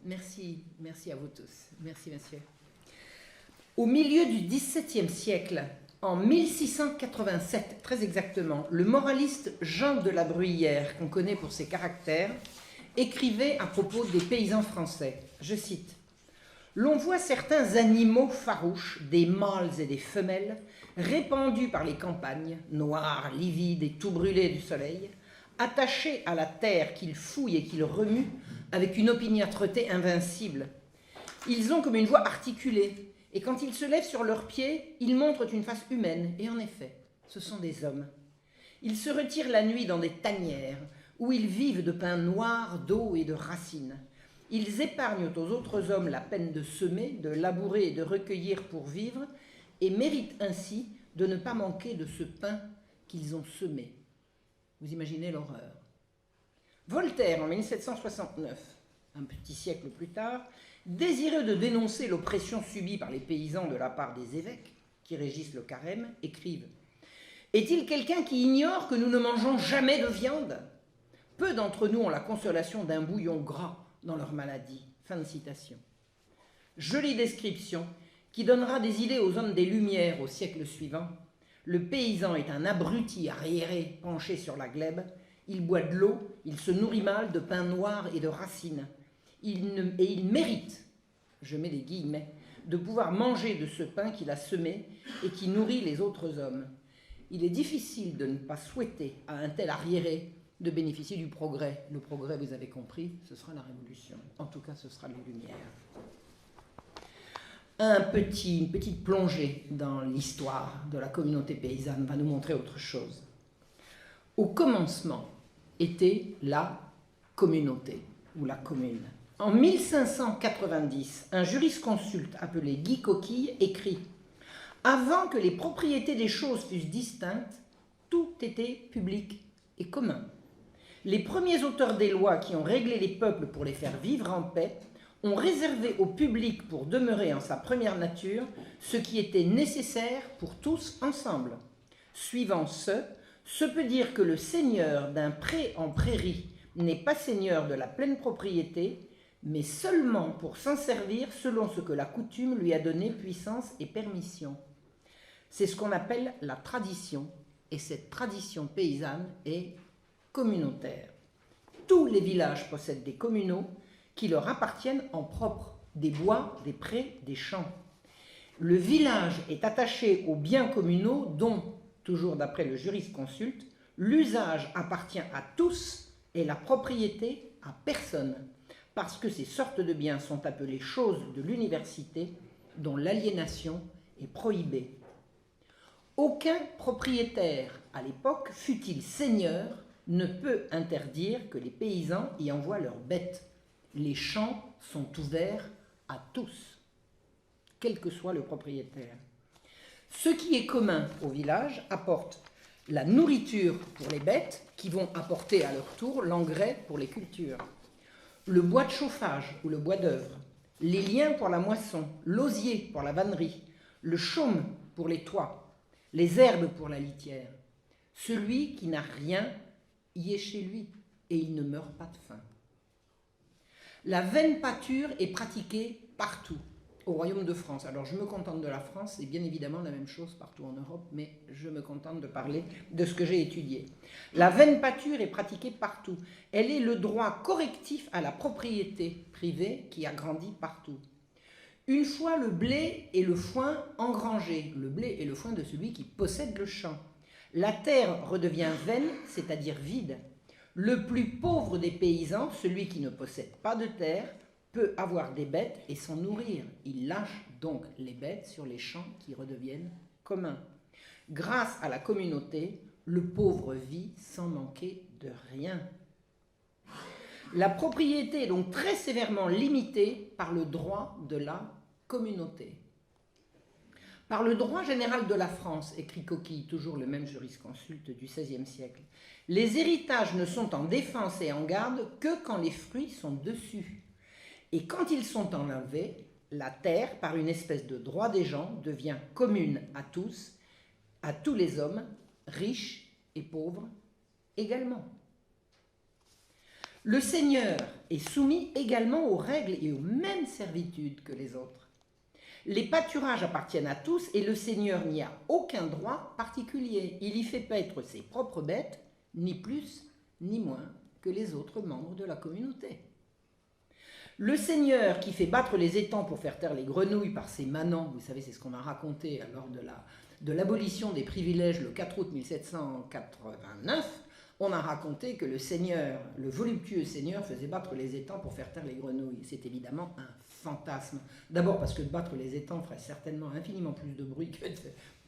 merci à vous tous. Merci, monsieur. Au milieu du XVIIe siècle, en 1687, très exactement, le moraliste Jean de la Bruyère, qu'on connaît pour ses caractères, écrivait à propos des paysans français, je cite, « L'on voit certains animaux farouches, des mâles et des femelles, répandus par les campagnes, noirs, livides et tout brûlés du soleil, attachés à la terre qu'ils fouillent et qu'ils remuent avec une opiniâtreté invincible. Ils ont comme une voix articulée, et quand ils se lèvent sur leurs pieds, ils montrent une face humaine, et en effet, ce sont des hommes. Ils se retirent la nuit dans des tanières, où ils vivent de pain noir, d'eau et de racines. Ils épargnent aux autres hommes la peine de semer, de labourer et de recueillir pour vivre, et méritent ainsi de ne pas manquer de ce pain qu'ils ont semé. » Vous imaginez l'horreur. Voltaire, en 1769, un petit siècle plus tard, désireux de dénoncer l'oppression subie par les paysans de la part des évêques, qui régissent le carême, écrivent « Est-il quelqu'un qui ignore que nous ne mangeons jamais de viande ? Peu d'entre nous ont la consolation d'un bouillon gras dans leur maladie. » Fin de citation. Jolie description qui donnera des idées aux hommes des Lumières au siècle suivant. Le paysan est un abruti arriéré, penché sur la glèbe. Il boit de l'eau, il se nourrit mal de pain noir et de racines. Et il mérite, je mets des guillemets, de pouvoir manger de ce pain qu'il a semé et qui nourrit les autres hommes. Il est difficile de ne pas souhaiter à un tel arriéré de bénéficier du progrès. Le progrès, vous avez compris, ce sera la révolution. En tout cas, ce sera les Lumières. Une petite plongée dans l'histoire de la communauté paysanne va nous montrer autre chose. Au commencement était la communauté, ou la commune. En 1590, un jurisconsulte appelé Guy Coquille écrit « Avant que les propriétés des choses fussent distinctes, tout était public et commun. Les premiers auteurs des lois qui ont réglé les peuples pour les faire vivre en paix ont réservé au public pour demeurer en sa première nature ce qui était nécessaire pour tous ensemble. Suivant ce peut dire que le seigneur d'un pré en prairie n'est pas seigneur de la pleine propriété, mais seulement pour s'en servir selon ce que la coutume lui a donné puissance et permission. C'est ce qu'on appelle la tradition, et cette tradition paysanne est communautaire. Tous les villages possèdent des communaux qui leur appartiennent en propre, des bois, des prés, des champs. Le village est attaché aux biens communaux dont, toujours d'après le jurisconsulte, l'usage appartient à tous et la propriété à personne, parce que ces sortes de biens sont appelées choses de l'université dont l'aliénation est prohibée. Aucun propriétaire, à l'époque, fût-il seigneur, ne peut interdire que les paysans y envoient leurs bêtes. Les champs sont ouverts à tous, quel que soit le propriétaire. Ce qui est commun au village apporte la nourriture pour les bêtes qui vont apporter à leur tour l'engrais pour les cultures, le bois de chauffage ou le bois d'œuvre, les liens pour la moisson, l'osier pour la vannerie, le chaume pour les toits, les herbes pour la litière. Celui qui n'a rien y est chez lui et il ne meurt pas de faim. La vaine pâture est pratiquée partout au royaume de France. Alors je me contente de la France, c'est bien évidemment la même chose partout en Europe, mais je me contente de parler de ce que j'ai étudié. La vaine pâture est pratiquée partout. Elle est le droit correctif à la propriété privée qui a grandi partout. Une fois le blé et le foin engrangés, le blé et le foin de celui qui possède le champ, la terre redevient vaine, c'est-à-dire vide. Le plus pauvre des paysans, celui qui ne possède pas de terre, peut avoir des bêtes et s'en nourrir. Il lâche donc les bêtes sur les champs qui redeviennent communs. Grâce à la communauté, le pauvre vit sans manquer de rien. La propriété est donc très sévèrement limitée par le droit de la communauté. Par le droit général de la France, écrit Coquille, toujours le même jurisconsulte du XVIe siècle, les héritages ne sont en défense et en garde que quand les fruits sont dessus. Et quand ils sont enlevés, la terre, par une espèce de droit des gens, devient commune à tous les hommes, riches et pauvres également. Le seigneur est soumis également aux règles et aux mêmes servitudes que les autres. Les pâturages appartiennent à tous et le seigneur n'y a aucun droit particulier. Il y fait paître ses propres bêtes, ni plus ni moins que les autres membres de la communauté. Le seigneur qui fait battre les étangs pour faire taire les grenouilles par ses manants, vous savez, c'est ce qu'on a raconté lors de l'abolition des privilèges le 4 août 1789, on a raconté que le seigneur, le voluptueux seigneur, faisait battre les étangs pour faire taire les grenouilles. C'est évidemment un fantasme. D'abord parce que de battre les étangs ferait certainement infiniment plus de bruit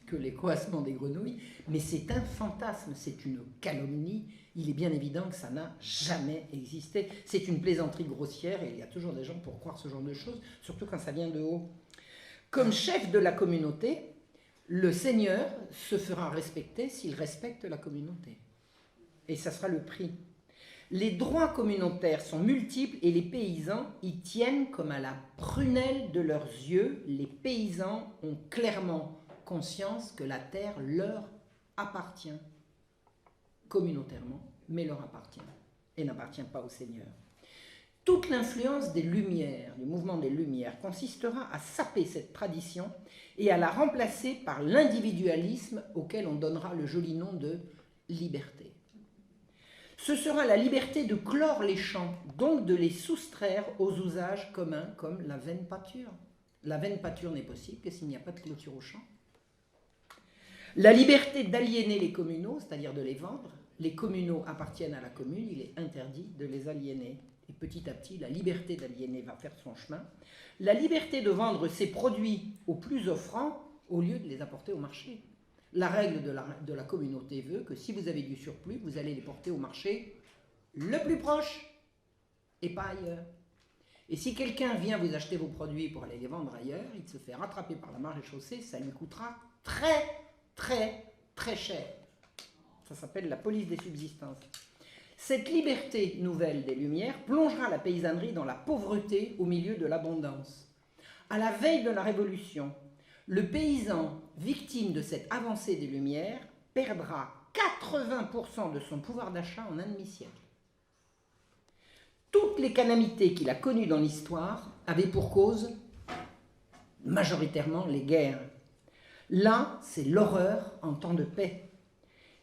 que les coassements des grenouilles, mais c'est un fantasme, c'est une calomnie. Il est bien évident que ça n'a jamais existé. C'est une plaisanterie grossière et il y a toujours des gens pour croire ce genre de choses, surtout quand ça vient de haut. Comme chef de la communauté, le seigneur se fera respecter s'il respecte la communauté. Et ça sera le prix. Les droits communautaires sont multiples et les paysans y tiennent comme à la prunelle de leurs yeux. Les paysans ont clairement conscience que la terre leur appartient communautairement, mais leur appartient et n'appartient pas au Seigneur. Toute l'influence des Lumières, du mouvement des Lumières, consistera à saper cette tradition et à la remplacer par l'individualisme auquel on donnera le joli nom de liberté. Ce sera la liberté de clore les champs, donc de les soustraire aux usages communs comme la vaine pâture. La vaine pâture n'est possible que s'il n'y a pas de clôture au champ. La liberté d'aliéner les communaux, c'est-à-dire de les vendre. Les communaux appartiennent à la commune, il est interdit de les aliéner. Et petit à petit, la liberté d'aliéner va faire son chemin. La liberté de vendre ses produits aux plus offrants au lieu de les apporter au marché. La règle de la communauté veut que si vous avez du surplus, vous allez les porter au marché le plus proche et pas ailleurs. Et si quelqu'un vient vous acheter vos produits pour aller les vendre ailleurs, il se fait rattraper par la marge et chaussée, ça lui coûtera très, très, très cher. Ça s'appelle la police des subsistances. Cette liberté nouvelle des Lumières plongera la paysannerie dans la pauvreté au milieu de l'abondance. À la veille de la Révolution, le paysan, victime de cette avancée des Lumières, perdra 80% de son pouvoir d'achat en un demi-siècle. Toutes les calamités qu'il a connues dans l'histoire avaient pour cause majoritairement les guerres. Là, c'est l'horreur en temps de paix.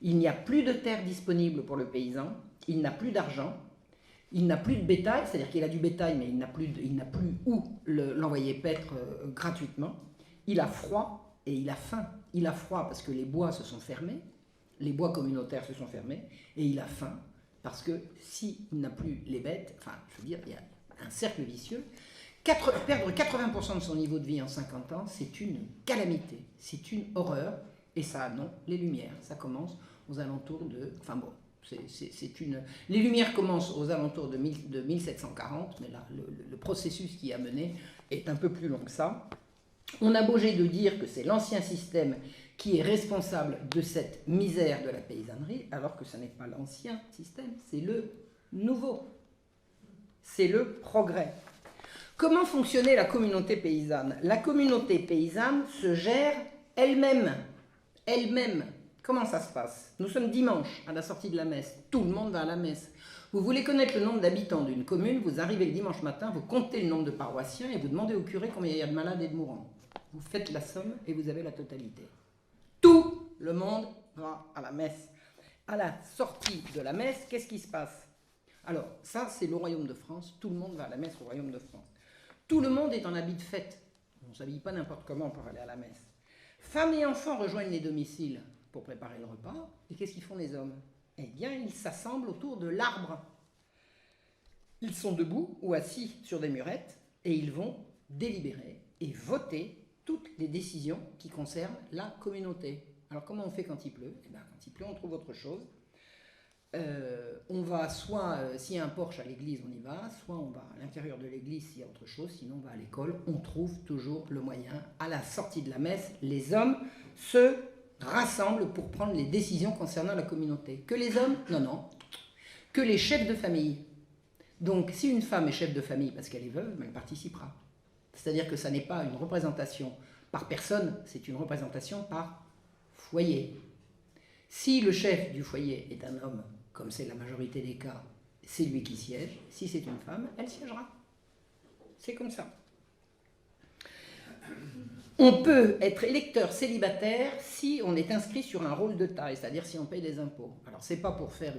Il n'y a plus de terre disponible pour le paysan, il n'a plus d'argent, il n'a plus de bétail, c'est-à-dire qu'il a du bétail, mais il n'a plus où l'envoyer paître gratuitement. Il a froid et il a faim. Il a froid parce que les bois se sont fermés, les bois communautaires se sont fermés, et il a faim parce que s'il n'a plus les bêtes, enfin, je veux dire, il y a un cercle vicieux. Perdre 80% de son niveau de vie en 50 ans, c'est une calamité, c'est une horreur, et ça, non, les Lumières, ça commence aux alentours de... Enfin bon, les Lumières commencent aux alentours de 1740, mais là, le processus qui a mené est un peu plus long que ça. On a beau de dire que c'est l'ancien système qui est responsable de cette misère de la paysannerie, alors que ce n'est pas l'ancien système, c'est le nouveau. C'est le progrès. Comment fonctionnait la communauté paysanne? La communauté paysanne se gère elle-même. Elle-même. Comment ça se passe? Nous sommes dimanche, à la sortie de la messe. Tout le monde va à la messe. Vous voulez connaître le nombre d'habitants d'une commune, vous arrivez le dimanche matin, vous comptez le nombre de paroissiens et vous demandez au curé combien il y a de malades et de mourants. Vous faites la somme et vous avez la totalité. Tout le monde va à la messe. À la sortie de la messe, qu'est-ce qui se passe? Alors, ça, c'est le royaume de France. Tout le monde va à la messe au royaume de France. Tout le monde est en habit de fête. On ne s'habille pas n'importe comment pour aller à la messe. Femmes et enfants rejoignent les domiciles pour préparer le repas. Et qu'est-ce qu'ils font les hommes? Eh bien, ils s'assemblent autour de l'arbre. Ils sont debout ou assis sur des murettes et ils vont délibérer et voter toutes les décisions qui concernent la communauté. Alors, comment on fait quand il pleut? Eh bien, quand il pleut, on trouve autre chose. On va soit, s'il y a un porche à l'église, on y va, soit on va à l'intérieur de l'église s'il y a autre chose, sinon on va à l'école. On trouve toujours le moyen. À la sortie de la messe, les hommes se rassemblent pour prendre les décisions concernant la communauté. Que les hommes? Non, non. Que les chefs de famille. Donc, si une femme est chef de famille parce qu'elle est veuve, elle participera. C'est-à-dire que ça n'est pas une représentation par personne, c'est une représentation par foyer. Si le chef du foyer est un homme, comme c'est la majorité des cas, c'est lui qui siège. Si c'est une femme, elle siégera. C'est comme ça. On peut être électeur célibataire si on est inscrit sur un rôle de taille, c'est-à-dire si on paye des impôts. Alors, ce n'est pas pour faire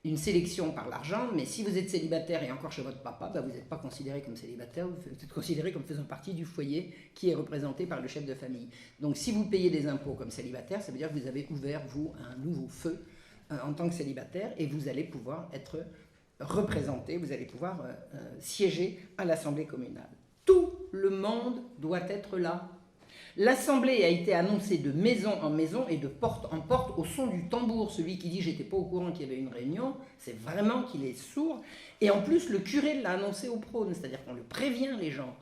une sélection par l'argent, mais si vous êtes célibataire et encore chez votre papa, vous n'êtes pas considéré comme célibataire, vous êtes considéré comme faisant partie du foyer qui est représenté par le chef de famille. Donc, si vous payez des impôts comme célibataire, ça veut dire que vous avez ouvert, vous, un nouveau feu en tant que célibataire et vous allez pouvoir être représenté, vous allez pouvoir siéger à l'Assemblée communale. Tout le monde doit être là. L'Assemblée a été annoncée de maison en maison et de porte en porte au son du tambour. Celui qui dit « j'étais pas au courant qu'il y avait une réunion », c'est vraiment qu'il est sourd. Et en plus, le curé l'a annoncé au prône, c'est-à-dire qu'on le prévient les gens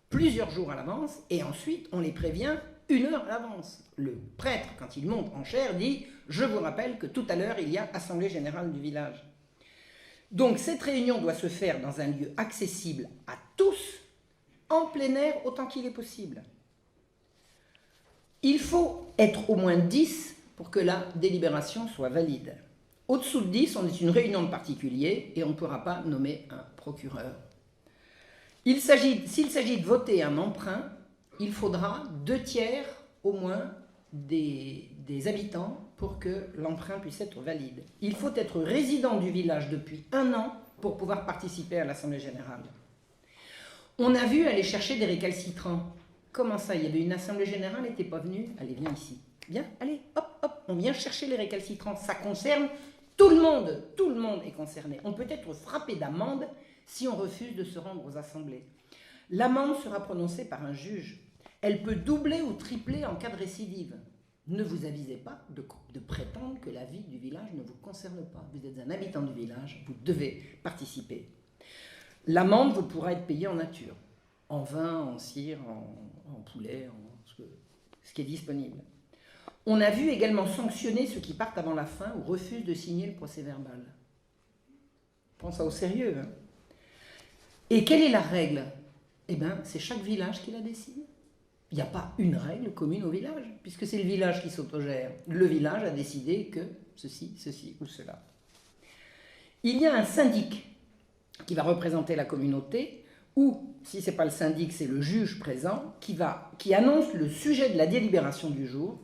plusieurs jours à l'avance et ensuite on les prévient 1 heure à l'avance. Le prêtre, quand il monte en chaire, dit « je vous rappelle que tout à l'heure, il y a Assemblée générale du village ». Donc cette réunion doit se faire dans un lieu accessible à tous, en plein air autant qu'il est possible. Il faut être au moins 10 pour que la délibération soit valide. Au-dessous de 10, on est une réunion de particuliers et on ne pourra pas nommer un procureur. S'il s'agit de voter un emprunt, il faudra 2/3 au moins des habitants pour que l'emprunt puisse être valide. Il faut être résident du village depuis 1 an pour pouvoir participer à l'Assemblée générale. On a vu aller chercher des récalcitrants. Comment ça? Il y avait une assemblée générale, elle n'était pas venue? Allez, viens ici. Viens, allez, hop, hop, on vient chercher les récalcitrants. Ça concerne tout le monde est concerné. On peut être frappé d'amende si on refuse de se rendre aux assemblées. L'amende sera prononcée par un juge. Elle peut doubler ou tripler en cas de récidive. Ne vous avisez pas de prétendre que la vie du village ne vous concerne pas. Vous êtes un habitant du village, vous devez participer. L'amende vous pourra être payée en nature, en vin, en cire, en poulet, ce qui est disponible. On a vu également sanctionner ceux qui partent avant la fin ou refusent de signer le procès-verbal. Prends ça au sérieux. Hein. Et quelle est la règle? Eh bien, c'est chaque village qui la décide. Il n'y a pas une règle commune au village, puisque c'est le village qui s'autogère. Le village a décidé que ceci ou cela. Il y a un syndic qui va représenter la communauté, ou, si ce n'est pas le syndic, c'est le juge présent, qui annonce le sujet de la délibération du jour,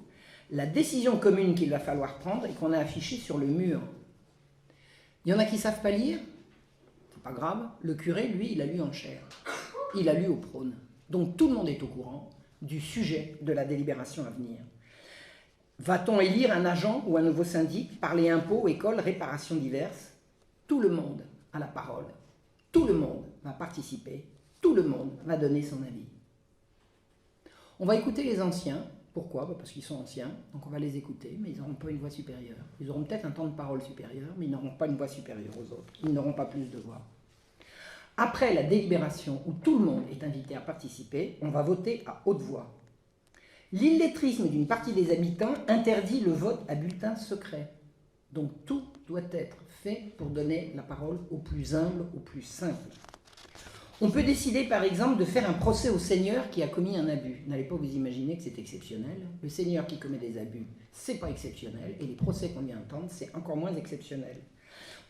la décision commune qu'il va falloir prendre et qu'on a affichée sur le mur. Il y en a qui ne savent pas lire, c'est pas grave, le curé, lui, il a lu en chaire, il a lu au prône. Donc tout le monde est au courant du sujet de la délibération à venir. Va-t-on élire un agent ou un nouveau syndic, parler impôts, écoles, réparations diverses? Tout le monde a la parole. Tout le monde va participer, tout le monde va donner son avis. On va écouter les anciens. Pourquoi? Parce qu'ils sont anciens, donc on va les écouter, mais ils n'auront pas une voix supérieure. Ils auront peut-être un temps de parole supérieur, mais ils n'auront pas une voix supérieure aux autres. Ils n'auront pas plus de voix. Après la délibération, où tout le monde est invité à participer, on va voter à haute voix. L'illettrisme d'une partie des habitants interdit le vote à bulletin secret. Donc tout doit être fait pour donner la parole aux plus humbles, aux plus simples. On peut décider par exemple de faire un procès au seigneur qui a commis un abus. N'allez pas vous imaginer que c'est exceptionnel. Le seigneur qui commet des abus, c'est pas exceptionnel. Et les procès qu'on vient entendre, c'est encore moins exceptionnel.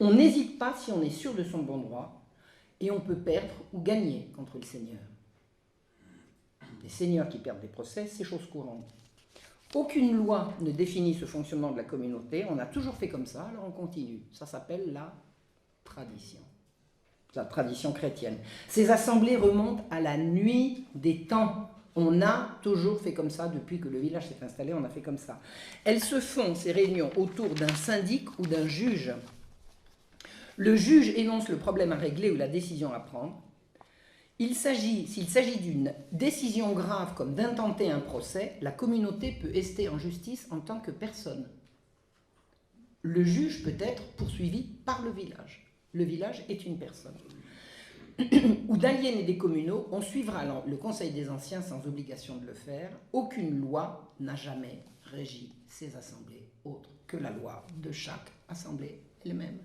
On n'hésite pas si on est sûr de son bon droit et on peut perdre ou gagner contre le seigneur. Les seigneurs qui perdent des procès, c'est chose courante. Aucune loi ne définit ce fonctionnement de la communauté. On a toujours fait comme ça, alors on continue. Ça s'appelle la tradition. La tradition chrétienne. Ces assemblées remontent à la nuit des temps. On a toujours fait comme ça, depuis que le village s'est installé, on a fait comme ça. Elles se font, ces réunions, autour d'un syndic ou d'un juge. Le juge énonce le problème à régler ou la décision à prendre. S'il s'agit d'une décision grave comme d'intenter un procès, la communauté peut ester en justice en tant que personne. Le juge peut être poursuivi par le village. Le village est une personne. Ou d'aliéner des communaux, on suivra le Conseil des Anciens sans obligation de le faire. Aucune loi n'a jamais régi ces assemblées, autre que la loi de chaque assemblée elle-même.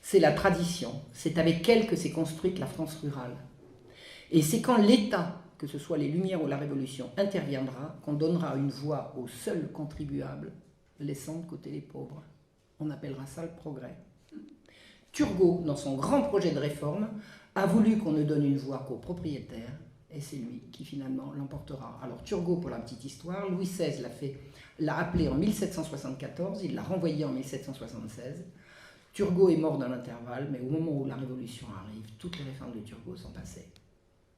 C'est la tradition, c'est avec elle que s'est construite la France rurale. Et c'est quand l'État, que ce soit les Lumières ou la Révolution, interviendra, qu'on donnera une voix aux seuls contribuables, laissant de côté les pauvres. On appellera ça le progrès. Turgot, dans son grand projet de réforme, a voulu qu'on ne donne une voix qu'aux propriétaires, et c'est lui qui finalement l'emportera. Alors Turgot, pour la petite histoire, Louis XVI l'a appelé en 1774, il l'a renvoyé en 1776. Turgot est mort dans l'intervalle, mais au moment où la Révolution arrive, toutes les réformes de Turgot sont passées,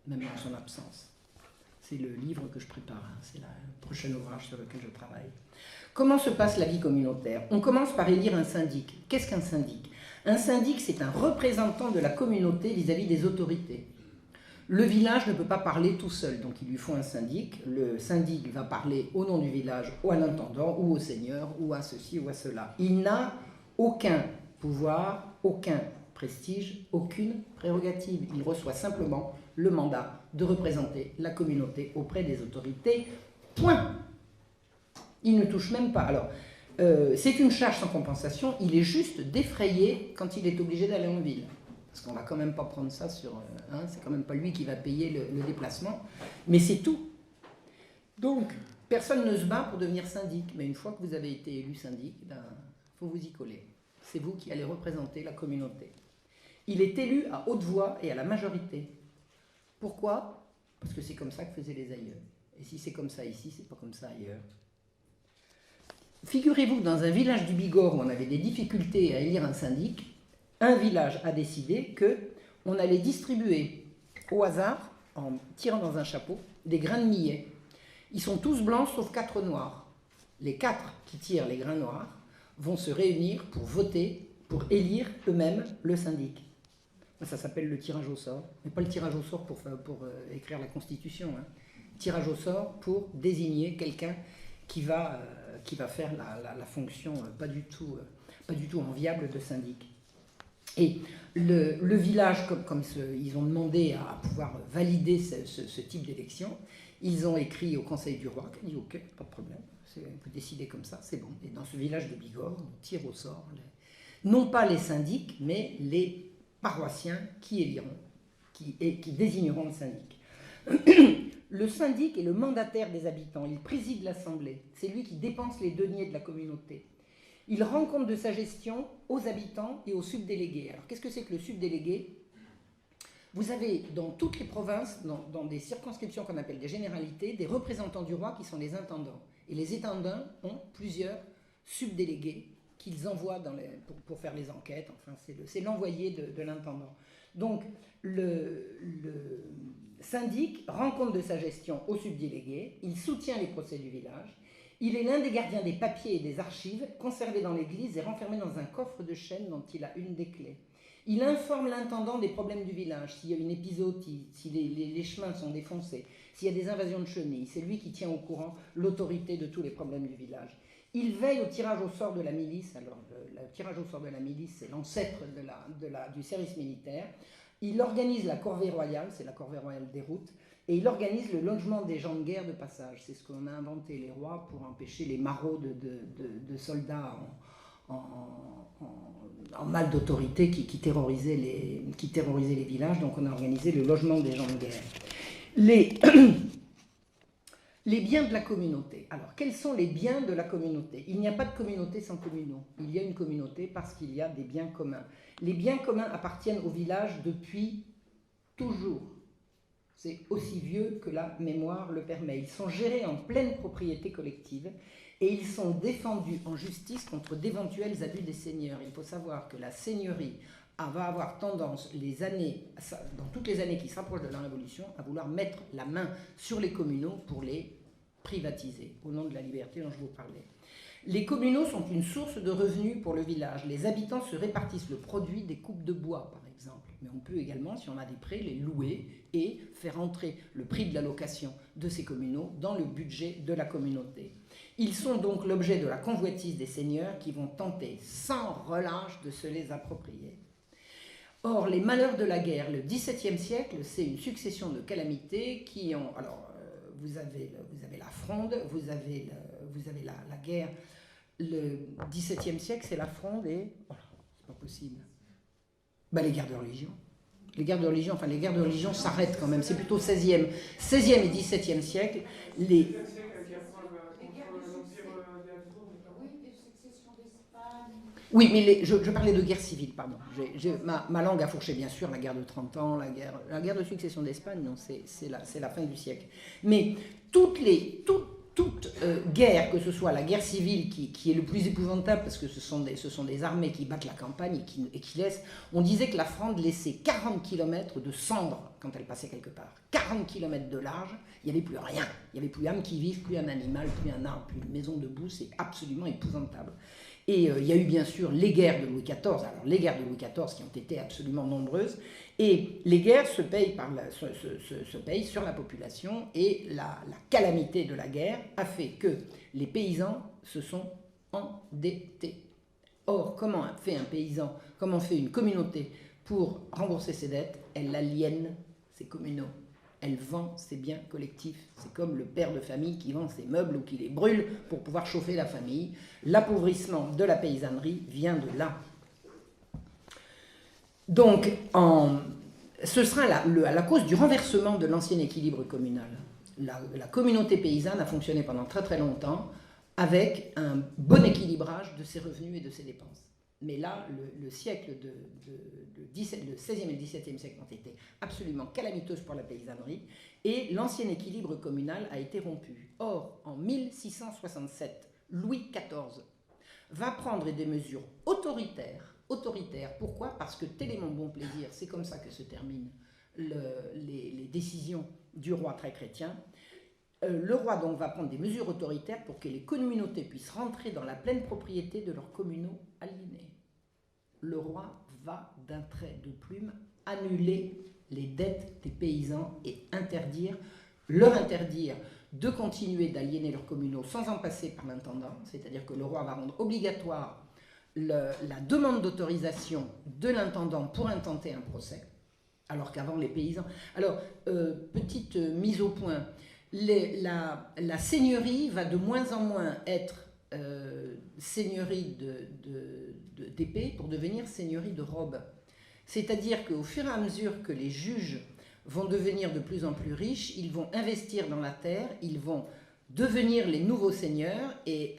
même dans son absence. C'est le livre que je prépare, hein, c'est le prochain ouvrage sur lequel je travaille. Comment se passe la vie communautaire? On commence par élire un syndic. Qu'est-ce qu'un syndic? Un syndic, c'est un représentant de la communauté vis-à-vis des autorités. Le village ne peut pas parler tout seul, donc il lui faut un syndic. Le syndic va parler au nom du village, ou à l'intendant, ou au seigneur, ou à ceci, ou à cela. Il n'a aucun pouvoir, aucun prestige, aucune prérogative. Il reçoit simplement le mandat de représenter la communauté auprès des autorités. Point. Il ne touche même pas. Alors, c'est une charge sans compensation. Il est juste défrayé quand il est obligé d'aller en ville. Parce qu'on ne va quand même pas prendre ça sur... c'est quand même pas lui qui va payer le déplacement. Mais c'est tout. Donc, personne ne se bat pour devenir syndic. Mais une fois que vous avez été élu syndic, il faut vous y coller. C'est vous qui allez représenter la communauté. Il est élu à haute voix et à la majorité. Pourquoi? Parce que c'est comme ça que faisaient les aïeux. Et si c'est comme ça ici, c'est pas comme ça ailleurs. Figurez-vous que dans un village du Bigorre où on avait des difficultés à élire un syndic, un village a décidé qu'on allait distribuer au hasard, en tirant dans un chapeau, des grains de millet. Ils sont tous blancs sauf 4 noirs. Les 4 qui tirent les grains noirs vont se réunir pour voter, pour élire eux-mêmes le syndic. Ça s'appelle le tirage au sort, mais pas le tirage au sort pour écrire la Constitution. Hein. Tirage au sort pour désigner quelqu'un qui va faire la fonction pas du tout enviable de syndic. Et le village, comme ils ont demandé à pouvoir valider ce type d'élection, ils ont écrit au Conseil du roi, qui a dit ok, pas de problème, vous décidez comme ça, c'est bon. Et dans ce village de Bigorre, on tire au sort, non pas les syndics, mais les paroissiens qui éliront, qui désigneront le syndic. Le syndic est le mandataire des habitants, il préside l'assemblée, c'est lui qui dépense les deniers de la communauté. Il rend compte de sa gestion aux habitants et aux subdélégués. Alors qu'est-ce que c'est que le subdélégué? Vous avez dans toutes les provinces, dans des circonscriptions qu'on appelle des généralités, des représentants du roi qui sont les intendants. Et les intendants ont plusieurs subdélégués qu'ils envoient pour faire les enquêtes. Enfin, c'est l'envoyé de l'intendant. Donc, le syndic rend compte de sa gestion aux subdélégués, il soutient les procès du village, il est l'un des gardiens des papiers et des archives conservés dans l'église et renfermés dans un coffre de chêne dont il a une des clés. Il informe l'intendant des problèmes du village, s'il y a une épizootie, si les chemins sont défoncés, s'il y a des invasions de chenilles. C'est lui qui tient au courant l'autorité de tous les problèmes du village. Il veille au tirage au sort de la milice. Alors, le tirage au sort de la milice, c'est l'ancêtre du service militaire. Il organise la corvée royale, c'est la corvée royale des routes, et il organise le logement des gens de guerre de passage. C'est ce qu'on a inventé les rois pour empêcher les maraudes de soldats en mal d'autorité qui terrorisaient les villages. Donc on a organisé le logement des gens de guerre. Les biens de la communauté. Alors, quels sont les biens de la communauté? Il n'y a pas de communauté sans communaux. Il y a une communauté parce qu'il y a des biens communs. Les biens communs appartiennent au village depuis toujours. C'est aussi vieux que la mémoire le permet. Ils sont gérés en pleine propriété collective et ils sont défendus en justice contre d'éventuels abus des seigneurs. Il faut savoir que la seigneurie va avoir tendance, dans toutes les années qui se rapprochent de la Révolution, à vouloir mettre la main sur les communaux pour les privatiser, au nom de la liberté dont je vous parlais. Les communaux sont une source de revenus pour le village. Les habitants se répartissent le produit des coupes de bois, par exemple. Mais on peut également, si on a des prêts, les louer et faire entrer le prix de la location de ces communaux dans le budget de la communauté. Ils sont donc l'objet de la convoitise des seigneurs qui vont tenter sans relâche de se les approprier. Or, les malheurs de la guerre, le XVIIe siècle, c'est une succession de calamités qui ont... Alors, vous avez la Fronde, vous avez la guerre. Le XVIIe siècle, c'est la Fronde et... Oh, c'est pas possible. Les guerres de religion. Les guerres de religion s'arrêtent quand même. C'est plutôt 16e et 17e siècle. Oui, mais je parlais de guerre civile, pardon. Ma langue a fourché, bien sûr, la guerre de 30 ans, la guerre de succession d'Espagne, non, c'est la fin du siècle. Mais toute guerre, que ce soit la guerre civile qui est le plus épouvantable, parce que ce sont des armées qui battent la campagne et qui laissent... On disait que la Fronde laissait 40 km de cendres quand elle passait quelque part. 40 km de large, il n'y avait plus rien. Il n'y avait plus âme qui vive, plus un animal, plus un arbre, plus une maison debout. C'est absolument épouvantable. Et il y a eu bien sûr les guerres de Louis XIV, alors les guerres de Louis XIV qui ont été absolument nombreuses, et les guerres se payent, se payent sur la population, et la calamité de la guerre a fait que les paysans se sont endettés. Or, comment fait un paysan, comment fait une communauté pour rembourser ses dettes? Elle aliène ses communaux. Elle vend ses biens collectifs. C'est comme le père de famille qui vend ses meubles ou qui les brûle pour pouvoir chauffer la famille. L'appauvrissement de la paysannerie vient de là. Donc, ce sera à la cause du renversement de l'ancien équilibre communal. La communauté paysanne a fonctionné pendant très très longtemps avec un bon équilibrage de ses revenus et de ses dépenses. Mais là, le siècle le 16e et le 17e siècle ont été absolument calamiteuses pour la paysannerie et l'ancien équilibre communal a été rompu. Or, en 1667, Louis XIV va prendre des mesures autoritaires. Pourquoi? Parce que tel est mon bon plaisir, c'est comme ça que se terminent les décisions du roi très chrétien. Le roi donc va prendre des mesures autoritaires pour que les communautés puissent rentrer dans la pleine propriété de leurs communaux aliénés. Le roi va d'un trait de plume annuler les dettes des paysans et leur interdire de continuer d'aliéner leurs communaux sans en passer par l'intendant, c'est-à-dire que le roi va rendre obligatoire la demande d'autorisation de l'intendant pour intenter un procès, alors qu'avant les paysans... Alors, petite mise au point, la seigneurie va de moins en moins être seigneurie d'épée pour devenir seigneurie de robe. C'est-à-dire qu'au fur et à mesure que les juges vont devenir de plus en plus riches, ils vont investir dans la terre, ils vont devenir les nouveaux seigneurs et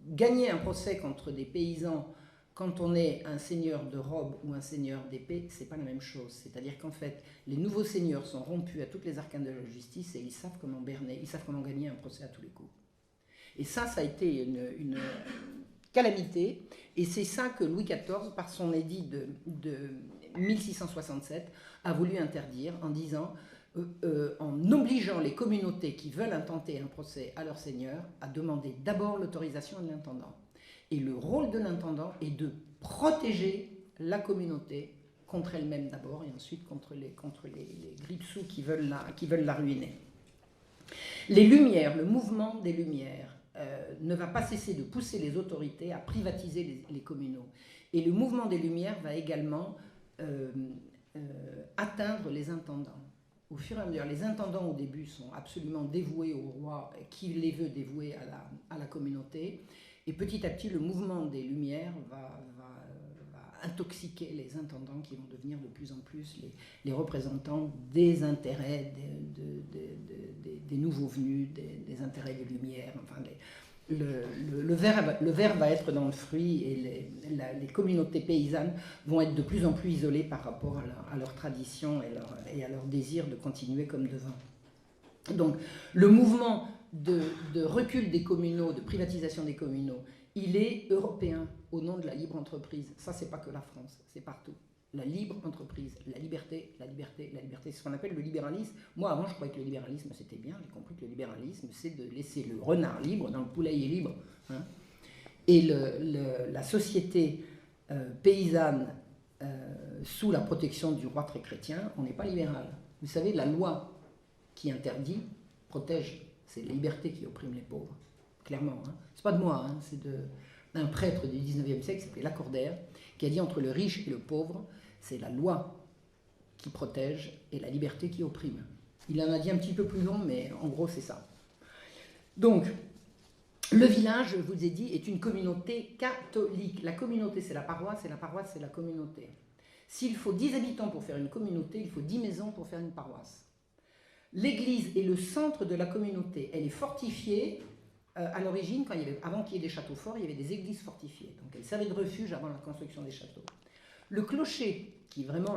gagner un procès contre des paysans quand on est un seigneur de robe ou un seigneur d'épée, c'est pas la même chose. C'est-à-dire qu'en fait, les nouveaux seigneurs sont rompus à toutes les arcanes de la justice et ils savent comment berner, ils savent comment gagner un procès à tous les coups. Et ça a été une calamité. Et c'est ça que Louis XIV, par son édit de 1667, a voulu interdire en disant, en obligeant les communautés qui veulent intenter un procès à leur seigneur à demander d'abord l'autorisation de l'intendant. Et le rôle de l'intendant est de protéger la communauté contre elle-même d'abord et ensuite contre les grippe-sous qui veulent la ruiner. Les Lumières, le mouvement des Lumières ne va pas cesser de pousser les autorités à privatiser les communaux. Et le mouvement des Lumières va également atteindre les intendants. Au fur et à mesure, les intendants au début sont absolument dévoués au roi qui les veut dévouer à la communauté. Et petit à petit, le mouvement des Lumières va intoxiquer les intendants qui vont devenir de plus en plus les représentants des intérêts des nouveaux venus, des intérêts des Lumières. Enfin, le ver va être dans le fruit et les communautés paysannes vont être de plus en plus isolées par rapport à leur tradition et à leur désir de continuer comme devant. Donc, le mouvement de recul des communaux, de privatisation des communaux, il est européen au nom de la libre entreprise. Ça, c'est pas que la France, c'est partout. La libre entreprise, la liberté, c'est ce qu'on appelle le libéralisme. Moi, avant, je croyais que le libéralisme, c'était bien. J'ai compris que le libéralisme, c'est de laisser le renard libre dans le poulailler libre. Hein. Et la société paysanne, sous la protection du roi très chrétien, on n'est pas libéral. Vous savez, la loi qui interdit, protège. C'est la liberté qui opprime les pauvres, clairement. Hein. C'est pas de moi, hein, c'est d'un prêtre du 19e siècle qui s'appelait Lacordaire, qui a dit entre le riche et le pauvre, c'est la loi qui protège et la liberté qui opprime. Il en a dit un petit peu plus long, mais en gros c'est ça. Donc, le village, je vous ai dit, est une communauté catholique. La communauté c'est la paroisse, et la paroisse c'est la communauté. S'il faut 10 habitants pour faire une communauté, il faut 10 maisons pour faire une paroisse. L'église est le centre de la communauté. Elle est fortifiée À l'origine, avant qu'il y ait des châteaux forts, il y avait des églises fortifiées. Donc elles servaient de refuge avant la construction des châteaux. Le clocher, qui est vraiment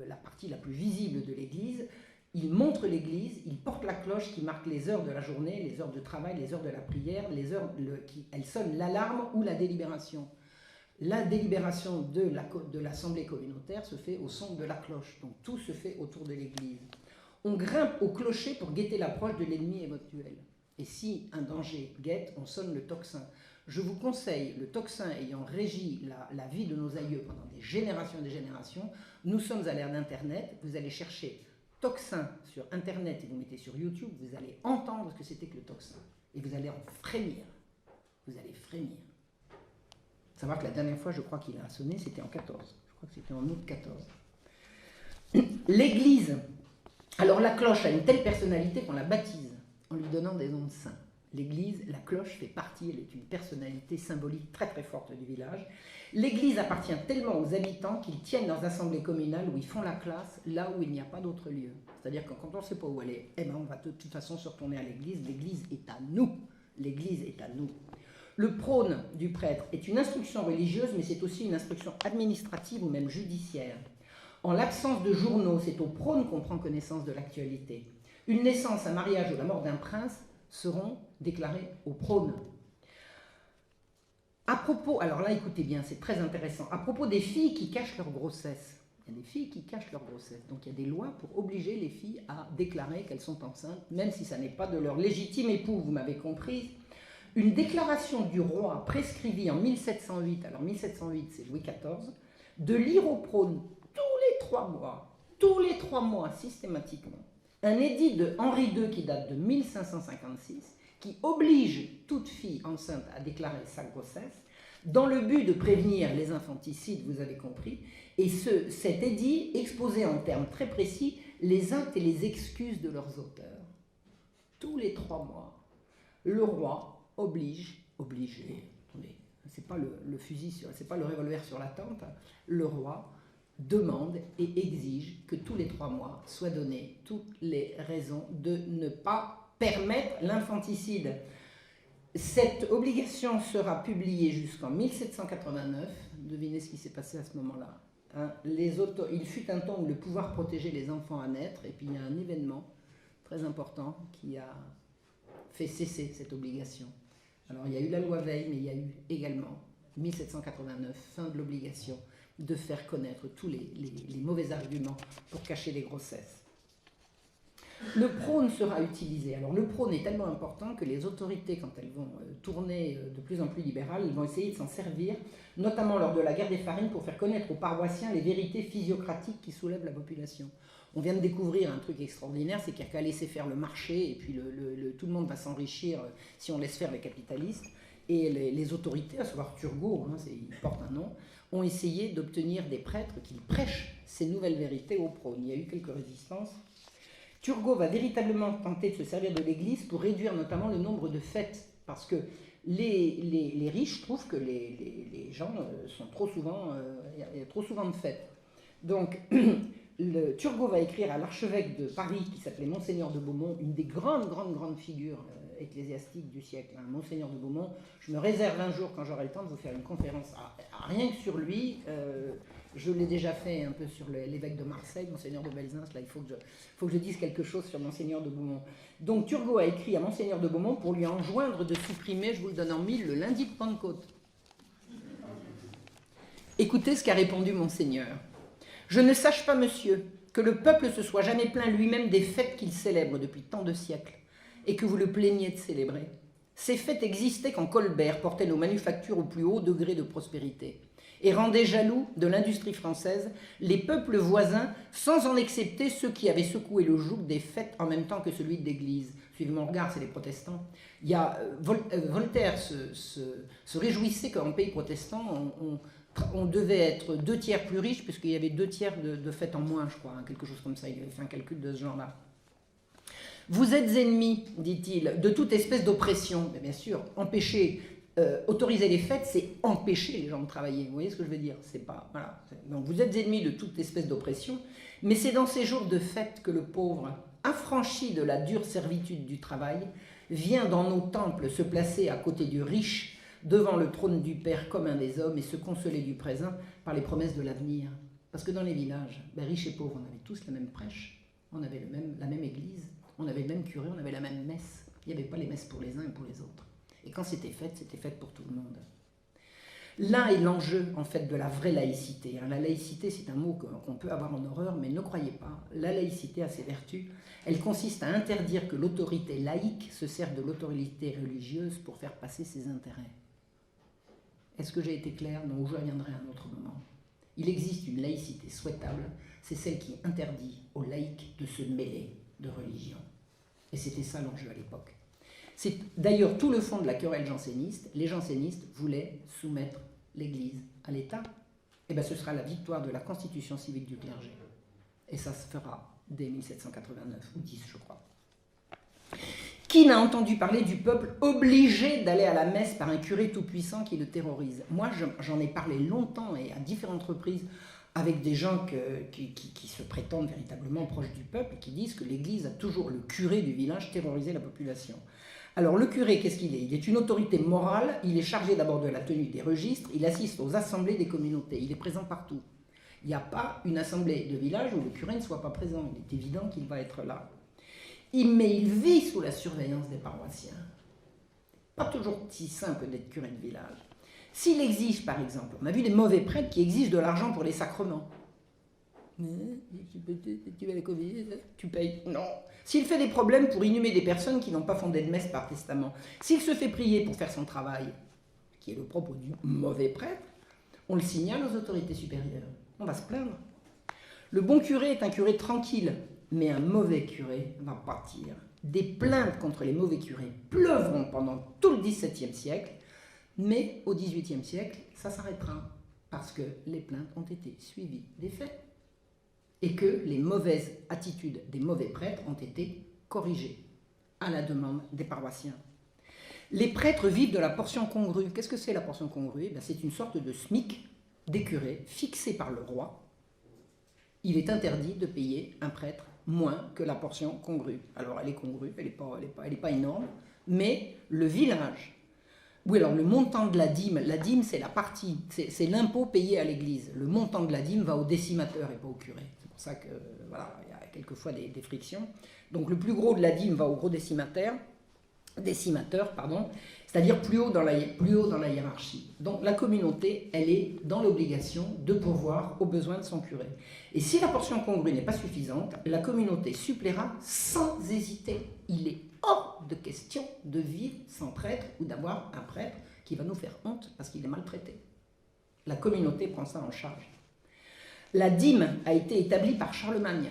la partie la plus visible de l'église, il montre l'église, il porte la cloche qui marque les heures de la journée, les heures de travail, les heures de la prière, elle sonne l'alarme ou la délibération. La délibération de l'assemblée communautaire se fait au son de la cloche. Donc tout se fait autour de l'église. On grimpe au clocher pour guetter l'approche de l'ennemi éventuel. Et si un danger guette, on sonne le tocsin. Je vous conseille, le tocsin ayant régi la vie de nos aïeux pendant des générations et des générations, nous sommes à l'ère d'Internet, vous allez chercher tocsin sur Internet et vous mettez sur YouTube, vous allez entendre ce que c'était que le tocsin. Et vous allez en frémir. Vous allez frémir. Savoir que la dernière fois, je crois qu'il a sonné, c'était en 14. Je crois que c'était en août 14. L'église, alors la cloche a une telle personnalité qu'on la baptise en lui donnant des noms de saints. L'église, la cloche fait partie, elle est une personnalité symbolique très très forte du village. L'église appartient tellement aux habitants qu'ils tiennent leurs assemblées communales où ils font la classe, là où il n'y a pas d'autre lieu. C'est-à-dire que quand on ne sait pas où aller, eh ben on va de toute façon se retourner à l'église. L'église est à nous. L'église est à nous. Le prône du prêtre est une instruction religieuse, mais c'est aussi une instruction administrative ou même judiciaire. En l'absence de journaux, c'est au prône qu'on prend connaissance de l'actualité. Une naissance, un mariage ou la mort d'un prince seront déclarés au prône. À propos, alors là écoutez bien, c'est très intéressant, à propos des filles qui cachent leur grossesse, il y a des filles qui cachent leur grossesse, donc il y a des lois pour obliger les filles à déclarer qu'elles sont enceintes, même si ça n'est pas de leur légitime époux, vous m'avez compris. Une déclaration du roi prescrivit en 1708, alors 1708 c'est Louis XIV, de lire au prône tous les 3 mois systématiquement, un édit de Henri II qui date de 1556, qui oblige toute fille enceinte à déclarer sa grossesse, dans le but de prévenir les infanticides, vous avez compris, et cet édit exposait en termes très précis les actes et les excuses de leurs auteurs. Tous les 3 mois, le roi obligé, attendez, c'est pas le fusil, c'est pas le revolver sur la tempe, le roi demande et exige que tous les 3 mois soient données toutes les raisons de ne pas permettre l'infanticide. Cette obligation sera publiée jusqu'en 1789. Devinez ce qui s'est passé à ce moment-là. Hein, il fut un temps où le pouvoir protégeait les enfants à naître, et puis il y a un événement très important qui a fait cesser cette obligation. Alors il y a eu la loi Veil, mais il y a eu également 1789, fin de l'obligation de faire connaître tous les mauvais arguments pour cacher les grossesses. Le prône sera utilisé. Alors le prône est tellement important que les autorités, quand elles vont tourner de plus en plus libérales, elles vont essayer de s'en servir, notamment lors de la guerre des farines, pour faire connaître aux paroissiens les vérités physiocratiques qui soulèvent la population. On vient de découvrir un truc extraordinaire, c'est qu'il n'y a qu'à laisser faire le marché, et puis tout le monde va s'enrichir si on laisse faire les capitalistes. Et les autorités, à savoir Turgot, hein, il porte un nom, ont essayé d'obtenir des prêtres qui prêchent ces nouvelles vérités au prône. Il y a eu quelques résistances. Turgot va véritablement tenter de se servir de l'Église pour réduire notamment le nombre de fêtes, parce que les riches trouvent que les gens sont trop souvent, il y a trop souvent de fêtes. Donc, Turgot va écrire à l'archevêque de Paris, qui s'appelait Monseigneur de Beaumont, une des grandes figures ecclésiastiques du siècle, hein, Monseigneur de Beaumont. Je me réserve un jour, quand j'aurai le temps, de vous faire une conférence rien que sur lui. Je l'ai déjà fait un peu sur l'évêque de Marseille, Monseigneur de Belzins. Là, il faut que je dise quelque chose sur Monseigneur de Beaumont. Donc Turgot a écrit à Monseigneur de Beaumont pour lui enjoindre de supprimer, je vous le donne en 1000, le lundi de Pentecôte. Écoutez ce qu'a répondu Monseigneur. « Je ne sache pas, monsieur, que le peuple se soit jamais plaint lui-même des fêtes qu'il célèbre depuis tant de siècles, et que vous le plaigniez de célébrer. Ces fêtes existaient quand Colbert portait nos manufactures au plus haut degré de prospérité et rendait jaloux de l'industrie française les peuples voisins, sans en excepter ceux qui avaient secoué le joug des fêtes en même temps que celui de l'Église. » Suivez mon regard, c'est les protestants. Voltaire se réjouissait qu'en pays protestant, on devait être 2 tiers plus riches, puisqu'il y avait 2 tiers de fêtes en moins, je crois, hein, quelque chose comme ça. Il avait fait un calcul de ce genre-là. Vous êtes ennemis, dit-il, de toute espèce d'oppression. Mais bien sûr, autoriser les fêtes, c'est empêcher les gens de travailler. Vous voyez ce que je veux dire? C'est pas, voilà. Donc vous êtes ennemis de toute espèce d'oppression, mais c'est dans ces jours de fête que le pauvre, affranchi de la dure servitude du travail, vient dans nos temples se placer à côté du riche, devant le trône du Père commun des hommes, et se consoler du présent par les promesses de l'avenir. Parce que dans les villages, riches et pauvres, on avait tous la même prêche, on avait la même église, on avait le même curé, on avait la même messe. Il n'y avait pas les messes pour les uns et pour les autres. Et quand c'était fait pour tout le monde. Là est l'enjeu, en fait, de la vraie laïcité. La laïcité, c'est un mot qu'on peut avoir en horreur, mais ne croyez pas, la laïcité a ses vertus. Elle consiste à interdire que l'autorité laïque se serve de l'autorité religieuse pour faire passer ses intérêts. Est-ce que j'ai été clair? Non, je reviendrai à un autre moment. Il existe une laïcité souhaitable, c'est celle qui interdit aux laïcs de se mêler de religion. Et c'était ça l'enjeu à l'époque. C'est d'ailleurs tout le fond de la querelle janséniste. Les jansénistes voulaient soumettre l'Église à l'État. Et bien ce sera la victoire de la constitution civique du clergé. Et ça se fera dès 1789, ou 10 je crois. Qui n'a entendu parler du peuple obligé d'aller à la messe par un curé tout-puissant qui le terrorise? Moi j'en ai parlé longtemps et à différentes reprises avec des gens qui se prétendent véritablement proches du peuple, qui disent que l'Église a toujours, le curé du village, terrorisé la population. Alors le curé, qu'est-ce qu'il est? Il est une autorité morale, il est chargé d'abord de la tenue des registres, il assiste aux assemblées des communautés, il est présent partout. Il n'y a pas une assemblée de village où le curé ne soit pas présent, il est évident qu'il va être là. Mais il vit sous la surveillance des paroissiens. Pas toujours si simple d'être curé de village. S'il exige, par exemple, on a vu des mauvais prêtres qui exigent de l'argent pour les sacrements. Tu vas la Covid, tu payes. Non. S'il fait des problèmes pour inhumer des personnes qui n'ont pas fondé de messe par testament, s'il se fait prier pour faire son travail, qui est le propre du mauvais prêtre, on le signale aux autorités supérieures. On va se plaindre. Le bon curé est un curé tranquille, mais un mauvais curé va pâtir. Des plaintes contre les mauvais curés pleuvront pendant tout le XVIIe siècle, mais au XVIIIe siècle, ça s'arrêtera, parce que les plaintes ont été suivies des faits. Et que les mauvaises attitudes des mauvais prêtres ont été corrigées à la demande des paroissiens. Les prêtres vivent de la portion congrue. Qu'est-ce que c'est la portion congrue? C'est une sorte de SMIC des curés fixé par le roi. Il est interdit de payer un prêtre moins que la portion congrue. Alors elle est congrue, elle n'est pas énorme, mais le village... Oui, alors le montant de la dîme c'est la partie, c'est l'impôt payé à l'église. Le montant de la dîme va au décimateur et pas au curé. C'est pour ça que, voilà, il y a quelquefois des frictions. Donc le plus gros de la dîme va au gros décimateur, c'est-à-dire plus haut dans la hiérarchie. Donc la communauté, elle est dans l'obligation de pourvoir aux besoins de son curé. Et si la portion congrue n'est pas suffisante, la communauté suppléera sans hésiter. Il est hors de question de vivre sans prêtre ou d'avoir un prêtre qui va nous faire honte parce qu'il est maltraité. La communauté prend ça en charge. La dîme a été établie par Charlemagne.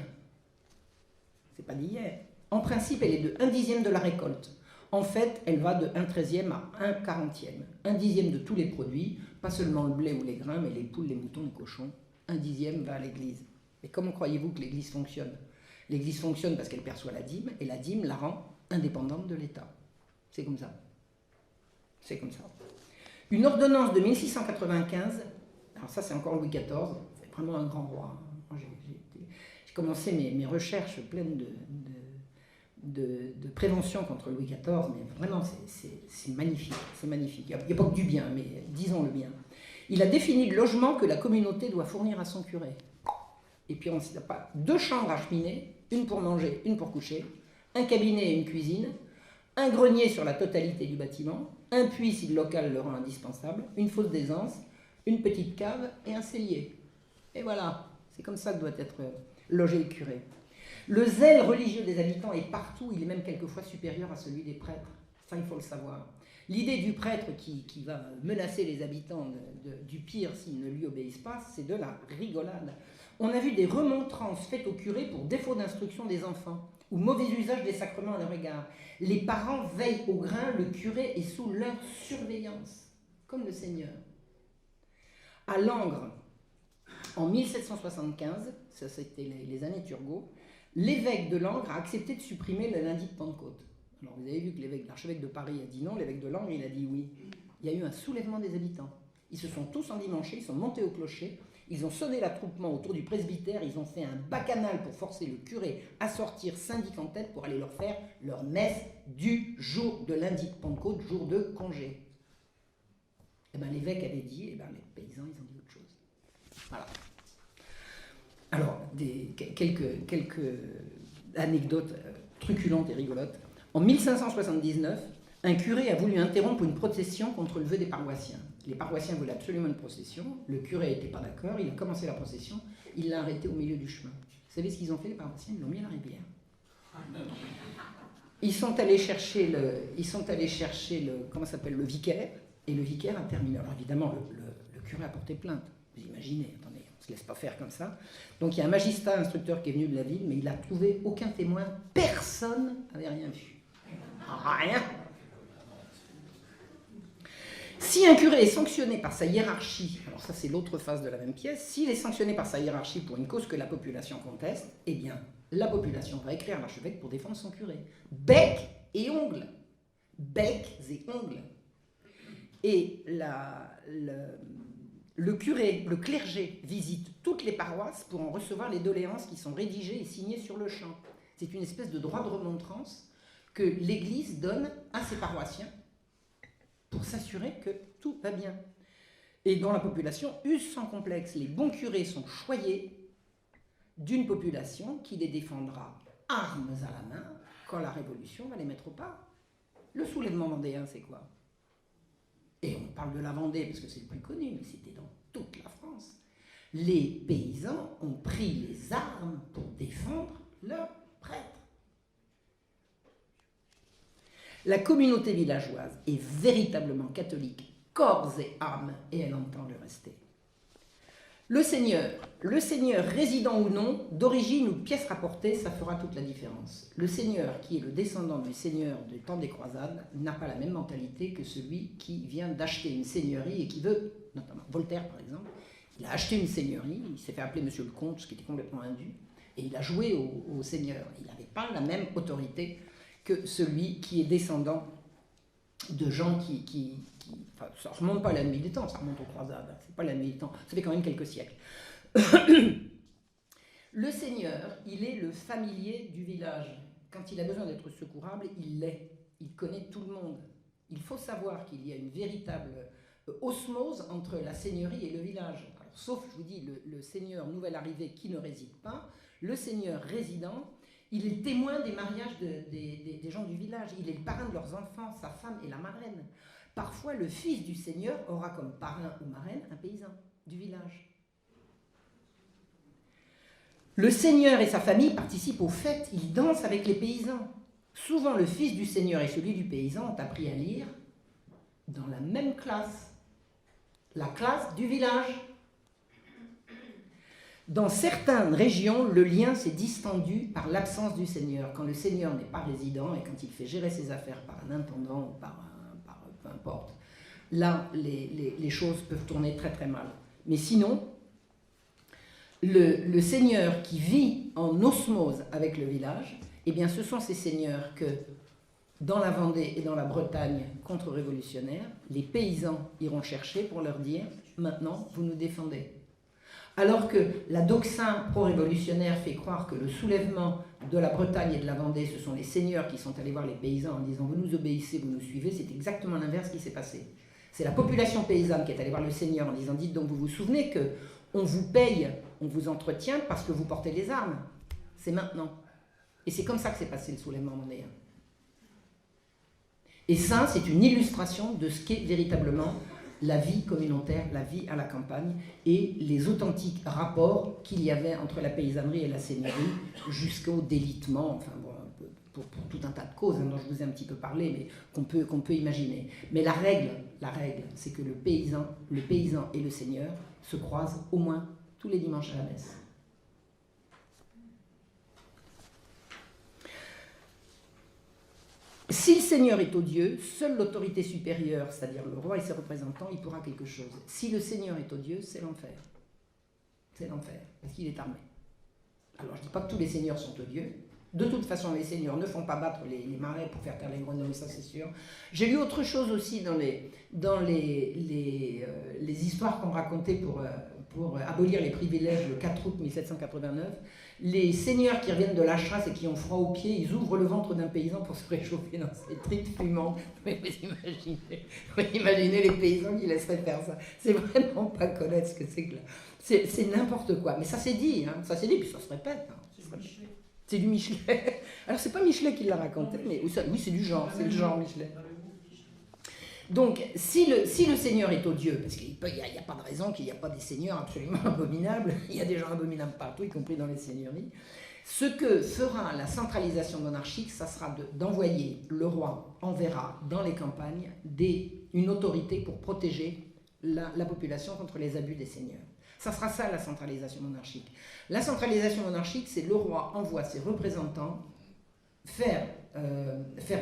C'est pas d'hier. En principe, elle est de 1/10 de la récolte. En fait, elle va de 1/13 à 1/40. 1/10 de tous les produits, pas seulement le blé ou les grains, mais les poules, les moutons, les cochons. 1/10 va à l'église. Et comment croyez-vous que l'église fonctionne? L'église fonctionne parce qu'elle perçoit la dîme, et la dîme la rend indépendante de l'État. C'est comme ça. C'est comme ça. Une ordonnance de 1695, alors ça c'est encore Louis XIV, c'est vraiment un grand roi. J'ai commencé mes recherches pleines de prévention contre Louis XIV, mais vraiment c'est magnifique, c'est magnifique. Il n'y a pas que du bien, mais disons le bien. Il a défini le logement que la communauté doit fournir à son curé. Et puis on n'a pas 2 chambres à cheminer, une pour manger, une pour coucher, un cabinet et une cuisine, un grenier sur la totalité du bâtiment, un puits si le local le rend indispensable, une fosse d'aisance, une petite cave et un cellier. Et voilà, c'est comme ça que doit être logé le curé. Le zèle religieux des habitants est partout, il est même quelquefois supérieur à celui des prêtres. Ça, il faut le savoir. L'idée du prêtre qui va menacer les habitants du pire s'ils ne lui obéissent pas, c'est de la rigolade. On a vu des remontrances faites au curé pour défaut d'instruction des enfants ou mauvais usage des sacrements à leur égard. Les parents veillent au grain, le curé est sous leur surveillance, comme le Seigneur. À Langres, en 1775, ça c'était les années Turgot, l'évêque de Langres a accepté de supprimer le lundi de Pentecôte. Alors vous avez vu que l'archevêque de Paris a dit non, l'évêque de Langres il a dit oui. Il y a eu un soulèvement des habitants. Ils se sont tous endimanchés, ils sont montés au clocher Ils ont sonné l'attroupement autour du presbytère, ils ont fait un bacchanal pour forcer le curé à sortir syndic en tête pour aller leur faire leur messe du jour de lundi de Pentecôte, jour de congé. Et bien l'évêque avait dit, et bien les paysans ils ont dit autre chose. Voilà. Alors, quelques anecdotes truculentes et rigolotes. En 1579, un curé a voulu interrompre une procession contre le vœu des paroissiens. Les paroissiens voulaient absolument une procession, le curé n'était pas d'accord, il a commencé la procession, il l'a arrêté au milieu du chemin. Vous savez ce qu'ils ont fait les paroissiens? Ils l'ont mis à la rivière. Ils sont allés chercher le vicaire, et le vicaire a terminé. Alors évidemment, le curé a porté plainte. Vous imaginez, attendez, on ne se laisse pas faire comme ça. Donc il y a un magistrat instructeur qui est venu de la ville, mais il n'a trouvé aucun témoin, personne n'avait rien vu. Rien. Si un curé est sanctionné par sa hiérarchie, alors ça c'est l'autre face de la même pièce, s'il est sanctionné par sa hiérarchie pour une cause que la population conteste, eh bien la population va écrire à l'archevêque pour défendre son curé. Bec et ongles. Becs et ongles. Et le curé, le clergé visite toutes les paroisses pour en recevoir les doléances qui sont rédigées et signées sur le champ. C'est une espèce de droit de remontrance que l'Église donne à ses paroissiens pour s'assurer que tout va bien. Et dont la population use sans complexe. Les bons curés sont choyés d'une population qui les défendra armes à la main quand la Révolution va les mettre au pas. Le soulèvement vendéen, c'est quoi? Et on parle de la Vendée parce que c'est le plus connu, mais c'était dans toute la France. Les paysans ont pris les armes pour défendre leurs prêtres. La communauté villageoise est véritablement catholique, corps et âme, et elle entend le rester. Le seigneur résident ou non, d'origine ou de pièce rapportée, ça fera toute la différence. Le seigneur qui est le descendant du seigneur du temps des croisades n'a pas la même mentalité que celui qui vient d'acheter une seigneurie et qui veut, notamment Voltaire par exemple, il a acheté une seigneurie, il s'est fait appeler monsieur le comte, ce qui était complètement indu, et il a joué au seigneur. Il n'avait pas la même autorité que celui qui est descendant de gens enfin, ça ne remonte pas à la nuit des temps, ça remonte aux croisades, c'est pas la nuit des temps, ça fait quand même quelques siècles. Le seigneur, il est le familier du village. Quand il a besoin d'être secourable, il l'est. Il connaît tout le monde. Il faut savoir qu'il y a une véritable osmose entre la seigneurie et le village. Alors, sauf, je vous dis, le seigneur nouvel arrivé qui ne réside pas, le seigneur résident, il est témoin des mariages des gens du village. Il est le parrain de leurs enfants, sa femme est la marraine. Parfois, le fils du seigneur aura comme parrain ou marraine un paysan du village. Le seigneur et sa famille participent aux fêtes, ils dansent avec les paysans. Souvent, le fils du seigneur et celui du paysan ont appris à lire dans la même classe, la classe du village. Dans certaines régions, le lien s'est distendu par l'absence du seigneur. Quand le seigneur n'est pas résident et quand il fait gérer ses affaires par un intendant ou par peu importe, là, les choses peuvent tourner très très mal. Mais sinon, le seigneur qui vit en osmose avec le village, eh bien, ce sont ces seigneurs que, dans la Vendée et dans la Bretagne contre-révolutionnaire, les paysans iront chercher pour leur dire « Maintenant, vous nous défendez ». Alors que la doxin pro-révolutionnaire fait croire que le soulèvement de la Bretagne et de la Vendée, ce sont les seigneurs qui sont allés voir les paysans en disant « Vous nous obéissez, vous nous suivez », c'est exactement l'inverse qui s'est passé. C'est la population paysanne qui est allée voir le seigneur en disant « Dites donc, vous vous souvenez qu'on vous paye, on vous entretient parce que vous portez les armes. C'est maintenant. » Et c'est comme ça que s'est passé le soulèvement vendéen. Et ça, c'est une illustration de ce qu'est véritablement la vie communautaire, la vie à la campagne et les authentiques rapports qu'il y avait entre la paysannerie et la seigneurie jusqu'au délitement, enfin bon, pour tout un tas de causes dont je vous ai un petit peu parlé, mais qu'on peut imaginer. Mais la règle, c'est que le paysan et le seigneur se croisent au moins tous les dimanches à la messe. Si le Seigneur est odieux, seule l'autorité supérieure, c'est-à-dire le roi et ses représentants, il pourra quelque chose. Si le Seigneur est odieux, c'est l'enfer. C'est l'enfer, parce qu'il est armé. Alors je ne dis pas que tous les seigneurs sont odieux. De toute façon, les seigneurs ne font pas battre les marais pour faire taire les grenouilles, ça c'est sûr. J'ai lu autre chose aussi dans les histoires qu'on me racontait pour abolir les privilèges le 4 août 1789, les seigneurs qui reviennent de la chasse et qui ont froid aux pieds, ils ouvrent le ventre d'un paysan pour se réchauffer dans ses tripes fumantes. Vous imaginez les paysans qui laisseraient faire ça. C'est vraiment pas connaître ce que c'est que là. C'est n'importe quoi. Mais ça s'est dit, hein. Ça s'est dit, puis ça se répète. Hein. C'est du Michelet. Alors c'est pas Michelet qui l'a raconté, mais oui, c'est du genre, c'est le genre Michelet. Donc, si le seigneur est odieux, parce qu'il n'y a pas de raison qu'il n'y a pas des seigneurs absolument abominables, il y a des gens abominables partout, y compris dans les seigneuries, ce que fera la centralisation monarchique, ça sera d'envoyer, le roi enverra dans les campagnes une autorité pour protéger la population contre les abus des seigneurs. Ça sera ça la centralisation monarchique. La centralisation monarchique, c'est le roi envoie ses représentants faire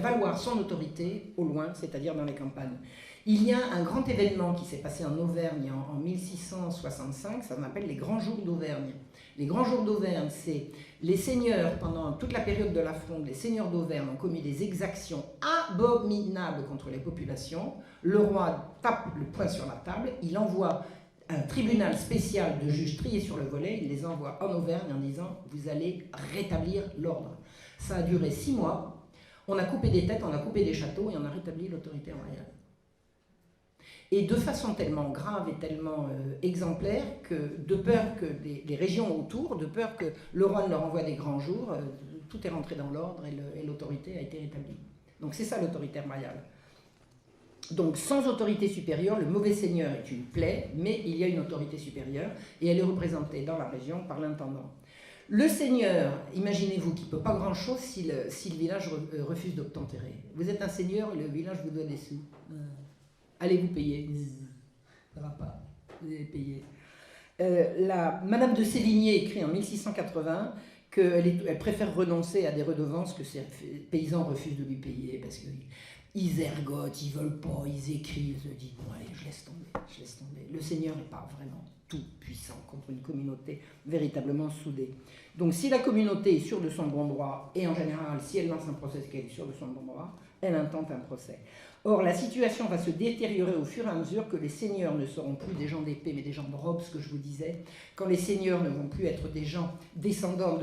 valoir son autorité au loin, c'est-à-dire dans les campagnes. Il y a un grand événement qui s'est passé en Auvergne en 1665, ça s'appelle les Grands Jours d'Auvergne. Les Grands Jours d'Auvergne, c'est les seigneurs, pendant toute la période de la Fronde, les seigneurs d'Auvergne ont commis des exactions abominables contre les populations. Le roi tape le poing sur la table, il envoie un tribunal spécial de juges triés sur le volet, il les envoie en Auvergne en disant « vous allez rétablir l'ordre ». Ça a duré 6 mois. On a coupé des têtes, on a coupé des châteaux et on a rétabli l'autorité royale. Et de façon tellement grave et tellement exemplaire que, de peur que les régions autour, de peur que le roi ne leur envoie des grands jours, tout est rentré dans l'ordre et l'autorité a été rétablie. Donc c'est ça l'autorité royale. Donc sans autorité supérieure, le mauvais seigneur est une plaie, mais il y a une autorité supérieure et elle est représentée dans la région par l'intendant. Le seigneur, imaginez-vous qu'il ne peut pas grand-chose si le village refuse d'obtempérer. Vous êtes un seigneur, le village vous doit des sous. Allez vous payer. Ça ne va pas, vous allez payer. Madame de Sévigné écrit en 1680 qu'elle préfère renoncer à des redevances que ces paysans refusent de lui payer parce qu'ils ergotent, ils ne veulent pas, ils écrivent, ils se disent bon allez, je laisse tomber. Le seigneur n'est pas vraiment tout puissant contre une communauté véritablement soudée. Donc si la communauté est sûre de son bon droit, et en général si elle lance un procès qu'elle est sûre de son bon droit, elle intente un procès. Or la situation va se détériorer au fur et à mesure que les seigneurs ne seront plus des gens d'épée mais des gens de robe, ce que je vous disais, quand les seigneurs ne vont plus être des gens descendants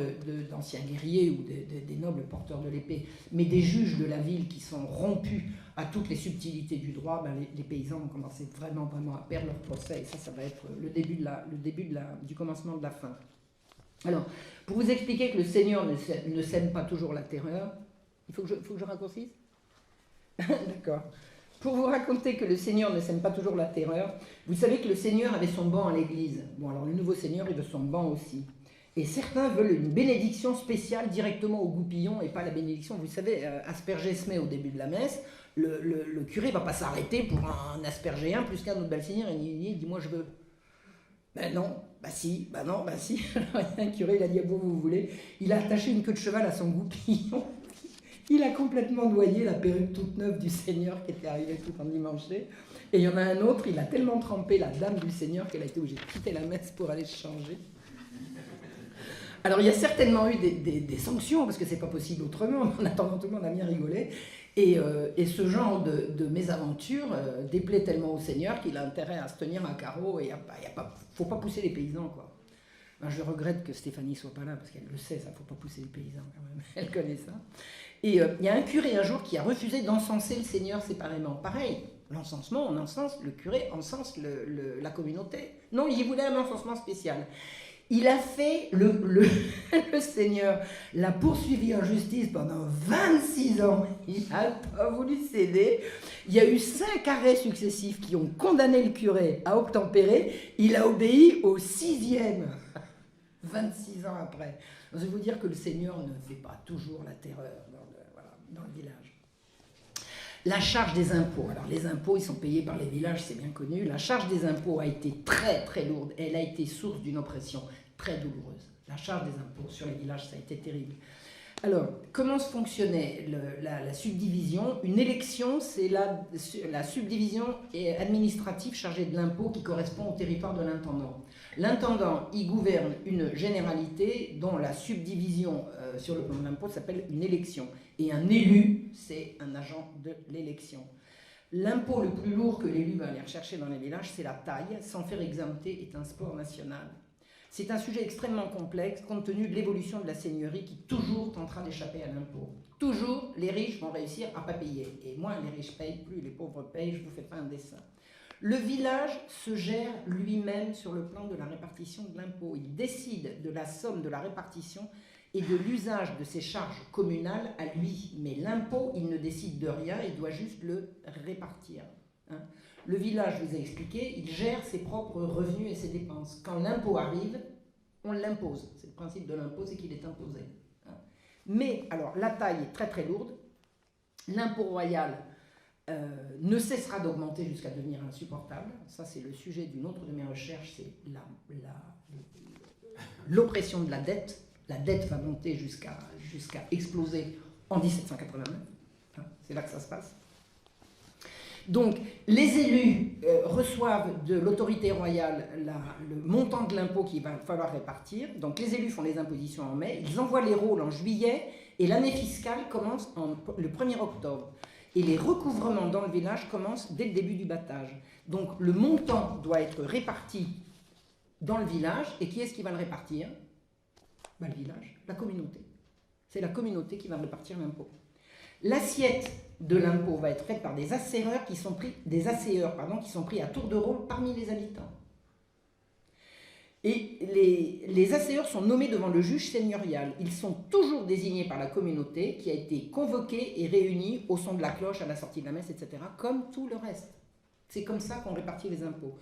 d'anciens guerriers ou des nobles porteurs de l'épée, mais des juges de la ville qui sont rompus à toutes les subtilités du droit, ben les paysans vont commencer vraiment à perdre leur procès, et ça va être le début du commencement de la fin. Alors, pour vous expliquer que le seigneur ne sème pas toujours la terreur, il faut que je raccourcisse. D'accord. Pour vous raconter que le seigneur ne sème pas toujours la terreur, vous savez que le seigneur avait son banc à l'église. Bon, alors le nouveau seigneur, il veut son banc aussi. Et certains veulent une bénédiction spéciale directement au goupillon et pas la bénédiction. Vous savez, aspergesme au début de la messe, le curé ne va pas s'arrêter pour un aspergéen plus qu'un autre bel seigneur et il dit « moi je veux ». Ben non, bah si, bah non, bah si. Alors, il y a un curé, il a dit « vous voulez ». Il a attaché une queue de cheval à son goupillon. Il a complètement noyé la perruque toute neuve du Seigneur qui était arrivée tout endimanchée. Et il y en a un autre, il a tellement trempé la dame du Seigneur qu'elle a été obligée de quitter la messe pour aller se changer. Alors il y a certainement eu des sanctions, parce que c'est pas possible autrement, en attendant tout le monde a bien rigolé. Et ce genre de mésaventure déplaît tellement au Seigneur qu'il a intérêt à se tenir à carreau et il ne faut pas pousser les paysans, quoi. Ben, je regrette que Stéphanie soit pas là, parce qu'elle le sait, ça, faut pas pousser les paysans quand même, elle connaît ça. Et il y a un curé un jour qui a refusé d'encenser le Seigneur séparément. Pareil, l'encensement, on encense, le curé encense la communauté. Non, il voulait un encensement spécial. Il a fait, le Seigneur l'a poursuivi en justice pendant 26 ans. Il n'a pas voulu céder. Il y a eu 5 arrêts successifs qui ont condamné le curé à obtempérer. Il a obéi au 6e, 26 ans après. Donc, je vais vous dire que le Seigneur ne fait pas toujours la terreur dans le village. La charge des impôts. Alors les impôts, ils sont payés par les villages, c'est bien connu. La charge des impôts a été très très lourde. Elle a été source d'une oppression très douloureuse. La charge des impôts sur les villages, ça a été terrible. Alors, comment se fonctionnait la subdivision? Une élection, c'est la subdivision administrative chargée de l'impôt qui correspond au territoire de l'intendant. L'intendant, il gouverne une généralité dont la subdivision sur le plan de l'impôt s'appelle une élection. Et un élu, c'est un agent de l'élection. L'impôt le plus lourd que l'élu va aller rechercher dans les villages, c'est la taille. S'en faire exempter est un sport national. C'est un sujet extrêmement complexe compte tenu de l'évolution de la seigneurie qui toujours tentera d'échapper à l'impôt. Toujours, les riches vont réussir à ne pas payer. Et moins les riches payent, plus les pauvres payent. Je ne vous fais pas un dessin. Le village se gère lui-même sur le plan de la répartition de l'impôt. Il décide de la somme de la répartition et de l'usage de ses charges communales à lui. Mais l'impôt, il ne décide de rien, il doit juste le répartir. Hein. Le village, je vous ai expliqué, il gère ses propres revenus et ses dépenses. Quand l'impôt arrive, on l'impose. C'est le principe de l'impôt, c'est qu'il est imposé. Hein. Mais, alors, la taille est très très lourde. L'impôt royal ne cessera d'augmenter jusqu'à devenir insupportable. Ça, c'est le sujet d'une autre de mes recherches, c'est l'oppression de la dette. La dette va monter jusqu'à exploser en 1789. Hein, c'est là que ça se passe. Donc, les élus reçoivent de l'autorité royale le montant de l'impôt qu'il va falloir répartir. Donc, les élus font les impositions en mai, ils envoient les rôles en juillet, et l'année fiscale commence le 1er octobre. Et les recouvrements dans le village commencent dès le début du battage. Donc, le montant doit être réparti dans le village, et qui est-ce qui va le répartir ? Ben, le village, la communauté. C'est la communauté qui va répartir l'impôt. L'assiette de l'impôt va être faite par des assesseurs qui sont pris à tour de rôle parmi les habitants. Et les assesseurs sont nommés devant le juge seigneurial. Ils sont toujours désignés par la communauté qui a été convoquée et réunie au son de la cloche à la sortie de la messe, etc., comme tout le reste. C'est comme ça qu'on répartit les impôts.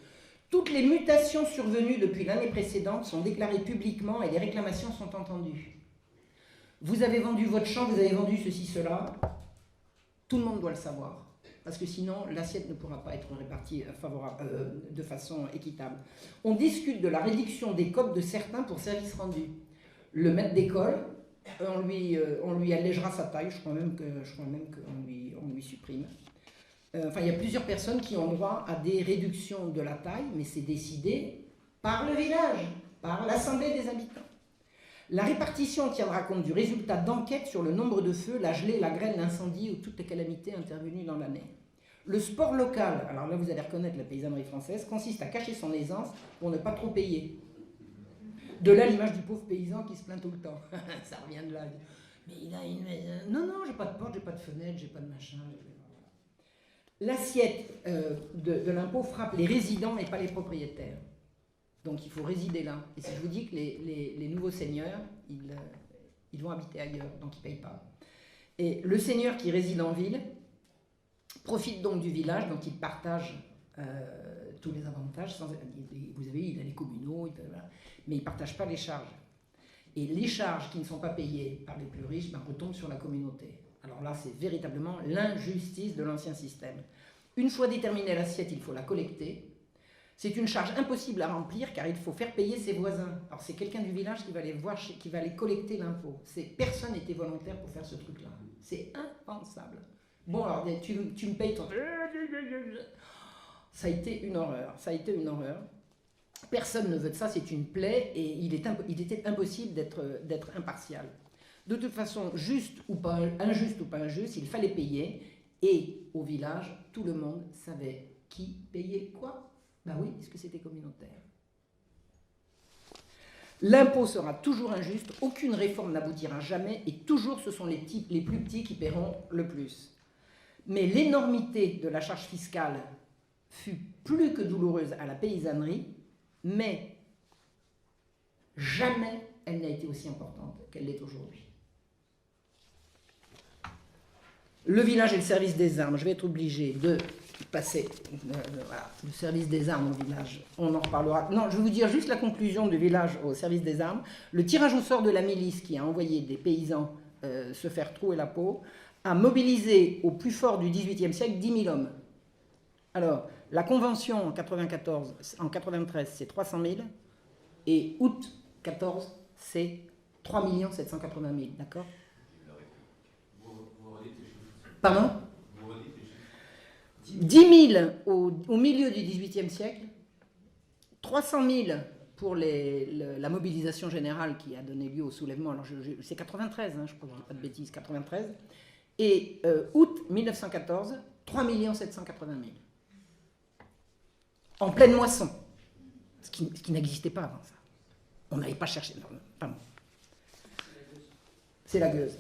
Toutes les mutations survenues depuis l'année précédente sont déclarées publiquement et les réclamations sont entendues. Vous avez vendu votre champ, vous avez vendu ceci, cela. Tout le monde doit le savoir. Parce que sinon, l'assiette ne pourra pas être répartie de façon équitable. On discute de la réduction des cotes de certains pour services rendus. Le maître d'école, on lui allégera sa taille, je crois même qu'on lui supprime. Enfin, il y a plusieurs personnes qui ont droit à des réductions de la taille, mais c'est décidé par le village, par l'assemblée des habitants. La répartition tiendra compte du résultat d'enquête sur le nombre de feux, la gelée, la grêle, l'incendie ou toutes les calamités intervenues dans l'année. Le sport local, alors là vous allez reconnaître la paysannerie française, consiste à cacher son aisance pour ne pas trop payer. De là l'image du pauvre paysan qui se plaint tout le temps. Ça revient de là. Mais il a une maison. Non, j'ai pas de porte, j'ai pas de fenêtre, j'ai pas de machin. L'assiette de l'impôt frappe les résidents mais pas les propriétaires. Donc il faut résider là. Et si je vous dis que les nouveaux seigneurs, ils vont habiter ailleurs, donc ils ne payent pas. Et le seigneur qui réside en ville profite donc du village, donc il partage tous les avantages. Vous avez vu, il a les communaux, mais il ne partage pas les charges. Et les charges qui ne sont pas payées par les plus riches retombent sur la communauté. Alors là, c'est véritablement l'injustice de l'ancien système. Une fois déterminée l'assiette, il faut la collecter. C'est une charge impossible à remplir car il faut faire payer ses voisins. Alors c'est quelqu'un du village qui va aller voir, qui va aller collecter l'impôt. Personne n'était volontaire pour faire ce truc-là. C'est impensable. Bon alors tu me payes ton... Ça a été une horreur. Personne ne veut de ça, c'est une plaie et il était impossible d'être impartial. De toute façon, injuste ou pas injuste, il fallait payer. Et au village, tout le monde savait qui payait quoi. Ben oui, puisque c'était communautaire. L'impôt sera toujours injuste, aucune réforme n'aboutira jamais, et toujours ce sont les plus petits qui paieront le plus. Mais l'énormité de la charge fiscale fut plus que douloureuse à la paysannerie, mais jamais elle n'a été aussi importante qu'elle l'est aujourd'hui. Le village et le service des armes, je vais être obligé de passer voilà, le service des armes au village, on en reparlera. Non, je vais vous dire juste la conclusion du village au service des armes. Le tirage au sort de la milice qui a envoyé des paysans se faire trouer la peau a mobilisé au plus fort du XVIIIe siècle 10 000 hommes. Alors, la convention en 93, c'est 300 000, et août 14, c'est 3 780 000, d'accord ? Pardon ? 10 000 au milieu du XVIIIe siècle, 300 000 pour la mobilisation générale qui a donné lieu au soulèvement, alors c'est 93, je crois que je ne dis pas de bêtises, 93, et août 1914, 3 780 000. En pleine moisson. Ce qui n'existait pas avant ça. On n'allait pas chercher. Non, pas moi. C'est la gueuse.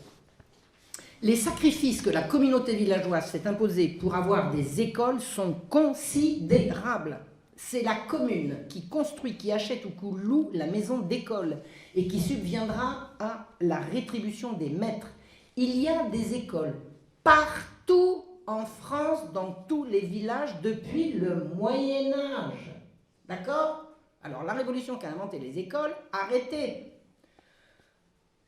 Les sacrifices que la communauté villageoise s'est imposés pour avoir des écoles sont considérables. C'est la commune qui construit, qui achète ou qui loue la maison d'école et qui subviendra à la rétribution des maîtres. Il y a des écoles partout en France, dans tous les villages, depuis le Moyen-Âge. D'accord ? Alors, la Révolution qui a inventé les écoles, arrêtez.